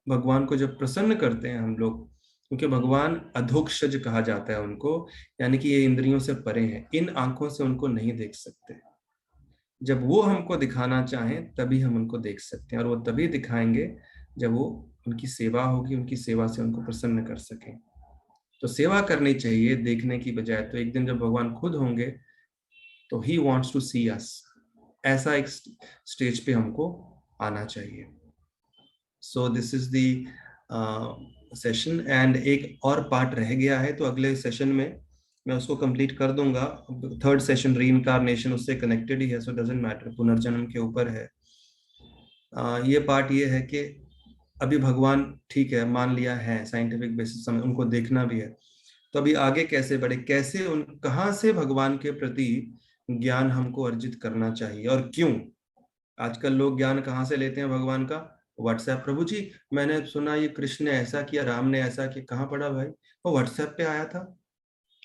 भगवान को जब प्रसन्न करते हैं हम लोग, क्योंकि भगवान अधोक्षज कहा जाता है उनको, यानी कि ये इंद्रियों से परे हैं, इन आंखों से उनको नहीं देख सकते। जब वो हमको दिखाना चाहें तभी हम उनको देख सकते हैं, और वो तभी दिखाएंगे जब वो उनकी सेवा होगी, उनकी सेवा से उनको प्रसन्न कर सकें। तो सेवा करनी चाहिए देखने की बजाय। तो एक दिन जब भगवान खुद होंगे तो ही वॉन्ट्स टू सी अस, ऐसा एक स्टेज पे हमको आना चाहिए। सो this is the session. And एक और पार्ट रह गया है, तो अगले सेशन में मैं उसको कंप्लीट कर दूंगा। थर्ड सेशन रीइंकार्नेशन उससे कनेक्टेड ही है, सो डजंट मैटर, पुनर्जन्म के ऊपर है। ये पार्ट ये है कि अभी भगवान ठीक है, मान लिया है साइंटिफिक बेसिस, समय उनको देखना भी है, तो अभी आगे कैसे बढ़े, कैसे उन कहाँ से भगवान के प्रति ज्ञान हमको अर्जित करना चाहिए और क्यों। आजकल लोग ज्ञान कहाँ से लेते हैं भगवान का? व्हाट्सएप। प्रभु जी मैंने सुना ये कृष्ण ने ऐसा किया, राम ने ऐसा किया। कहाँ पढ़ा भाई? वो व्हाट्सएप पे आया था।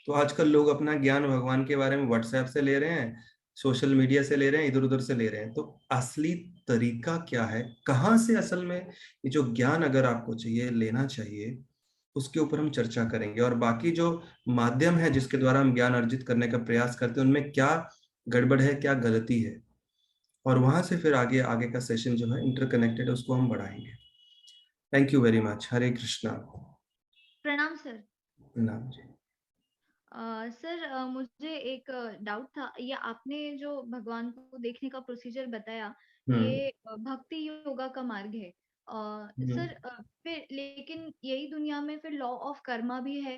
तो आजकल लोग अपना ज्ञान भगवान के बारे में व्हाट्सएप से ले रहे हैं, सोशल मीडिया से ले रहे हैं, इधर उधर से ले रहे हैं। तो असली तरीका क्या है, कहाँ से असल में ये जो ज्ञान अगर आपको चाहिए, लेना चाहिए, उसके ऊपर हम चर्चा करेंगे। और बाकी जो माध्यम है जिसके द्वारा हम ज्ञान अर्जित करने का प्रयास करते हैं, उनमें क्या गड़बड़ है, क्या गलती है, और वहां से फिर आगे आगे का सेशन जो है इंटरकनेक्टेड है, उसको हम बढ़ाएंगे। Thank you very much. Hare Krishna. प्रणाम सर। नाम जी। सर मुझे एक डाउट था, ये आपने जो भगवान को देखने का प्रोसीजर बताया, ये भक्ति योगा का मार्ग है। सर फिर लेकिन यही दुनिया में फिर लॉ ऑफ कर्मा भी है,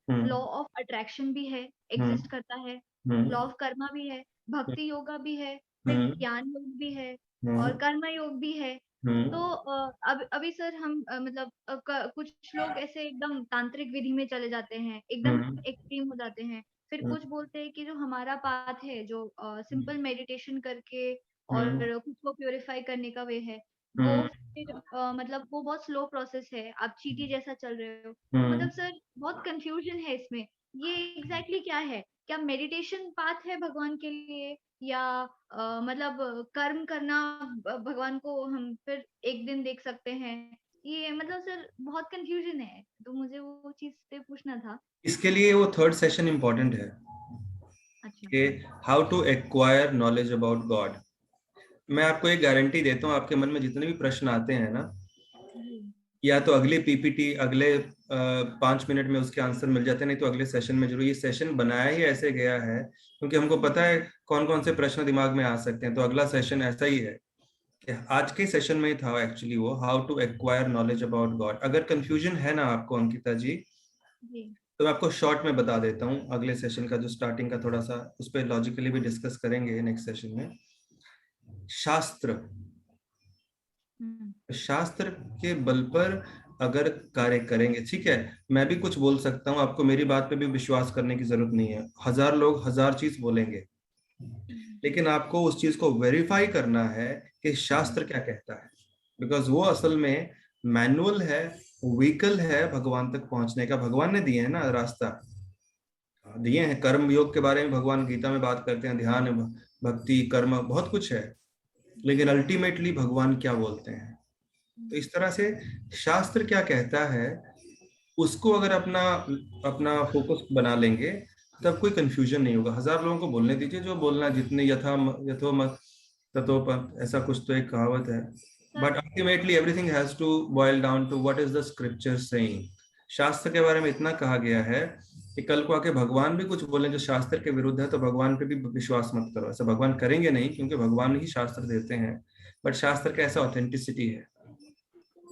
लॉ ऑफ अट्रैक्शन भी है, एग्जिस्ट करता है, लॉ ऑफ कर्मा भी है, भक्ति योगा भी है, फिर ज्ञान योग भी है और कर्म योग भी है। तो अभी सर हम मतलब कुछ लोग ऐसे एकदम तांत्रिक विधि में चले जाते हैं, एकदम एक्सट्रीम हो जाते हैं। फिर कुछ बोलते हैं कि जो हमारा पाथ है, जो सिंपल मेडिटेशन करके और खुद को प्योरीफाई करने का वे है, वो फिर मतलब वो बहुत स्लो प्रोसेस है, आप चींटी जैसा चल रहे हो। मतलब सर बहुत कंफ्यूजन है इसमें, ये एग्जैक्टली क्या है? क्या मेडिटेशन पाथ है भगवान के लिए, या मतलब कर्म करना भगवान को हम फिर एक दिन देख सकते हैं? ये मतलब सर बहुत कंफ्यूजन है, तो मुझे वो चीज पे पूछना था। इसके लिए वो थर्ड सेशन इंपॉर्टेंट है, अच्छा। कि how to acquire knowledge about God. मैं आपको एक गारंटी देता हूँ, आपके मन में जितने भी प्रश्न आते हैं ना, या तो अगली पीपीटी अगले 5 मिनट में उसके आंसर मिल जाते हैं, नहीं तो अगले सेशन में जरूर। ये सेशन बनाया ही ऐसे गया है क्योंकि हमको पता है कौन कौन से प्रश्न दिमाग में आ सकते हैं। तो अगला सेशन ऐसा ही है कि आज के सेशन में ही था एक्चुअली वो, how to acquire knowledge about God. अगर कंफ्यूजन है ना आपको अंकिता जी, तो मैं आपको शॉर्ट में बता देता हूँ, अगले सेशन का जो स्टार्टिंग का थोड़ा सा उस पर लॉजिकली भी डिस्कस करेंगे नेक्स्ट सेशन में। शास्त्र, शास्त्र के बल पर अगर कार्य करेंगे, ठीक है, मैं भी कुछ बोल सकता हूँ, आपको मेरी बात पे भी विश्वास करने की जरूरत नहीं है। 1000 लोग 1000 चीज बोलेंगे, लेकिन आपको उस चीज को वेरीफाई करना है कि शास्त्र क्या कहता है, बिकॉज वो असल में मैनुअल है, व्हीकल है भगवान तक पहुंचने का। भगवान ने दिए हैं ना रास्ता, दिए हैं। कर्म योग के बारे में भगवान गीता में बात करते हैं, ध्यान, भक्ति, कर्म, बहुत कुछ है, लेकिन अल्टीमेटली भगवान क्या बोलते हैं। तो इस तरह से शास्त्र क्या कहता है उसको अगर अपना अपना फोकस बना लेंगे तब कोई कंफ्यूजन नहीं होगा। 1000 लोगों को बोलने दीजिए, जो बोलना, जितने यथो मत ततो पंथ, ऐसा कुछ तो एक कहावत है। But ultimately everything has to boil down to what is the scripture saying. शास्त्र के बारे में इतना कहा गया है कि कल को आके भगवान भी कुछ बोले जो शास्त्र के विरुद्ध है तो भगवान पे भी विश्वास मत करो। ऐसा भगवान करेंगे नहीं, क्योंकि भगवान ही शास्त्र देते हैं, बट शास्त्र का ऐसा ऑथेंटिसिटी है।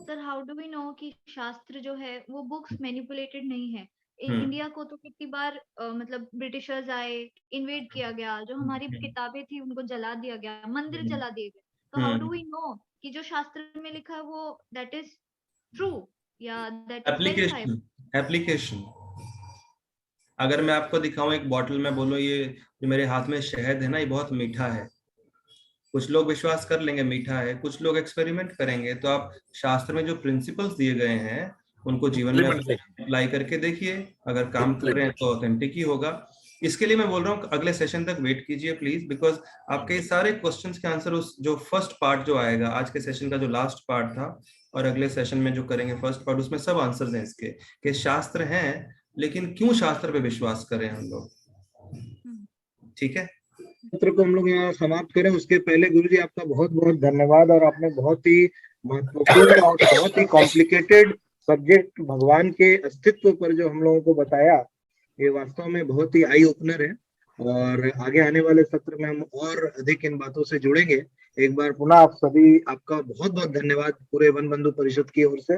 Sir how do we know कि शास्त्र जो है वो बुक्स मैनिपुलेटेड नहीं है? इंडिया को तो कितनी बार मतलब ब्रिटिशर्स आए, इन्वेड किया गया, जो हमारी किताबें थी उनको जला दिया गया, मंदिर जला दिए गए। तो हाउ डू वी नो कि जो शास्त्र में लिखा है वो दैट इज ट्रू या दैट इज वेरीफाइड? एप्लीकेशन। अगर मैं आपको दिखाऊं एक बॉटल में, बोलो ये जो मेरे हाथ में शहद है ना, ये बहुत मीठा है, कुछ लोग विश्वास कर लेंगे मीठा है, कुछ लोग एक्सपेरिमेंट करेंगे। तो आप शास्त्र में जो प्रिंसिपल्स दिए गए हैं उनको जीवन में अप्लाई करके देखिए, अगर काम कर रहे हैं तो ऑथेंटिक ही होगा। इसके लिए मैं बोल रहा हूँ अगले सेशन तक वेट कीजिए प्लीज, बिकॉज आपके सारे क्वेश्चंस के आंसर उस जो फर्स्ट पार्ट जो आएगा, आज के सेशन का जो लास्ट पार्ट था और अगले सेशन में जो करेंगे फर्स्ट पार्ट, उसमें सब आंसर्स हैं इसके, कि शास्त्र हैं लेकिन क्यों शास्त्र पे विश्वास करें हम लोग। ठीक है, सत्र को हम लोग यहाँ समाप्त करें उसके पहले गुरुजी आपका बहुत बहुत धन्यवाद, और आपने बहुत ही महत्वपूर्ण और बहुत ही कॉम्प्लिकेटेड सब्जेक्ट भगवान के अस्तित्व पर जो हम लोगों को बताया, ये वास्तव में बहुत ही आई ओपनर है। और आगे आने वाले सत्र में हम और अधिक इन बातों से जुड़ेंगे। एक बार पुनः आप सभी, आपका बहुत बहुत धन्यवाद पूरे वन बंधु परिषद की ओर से।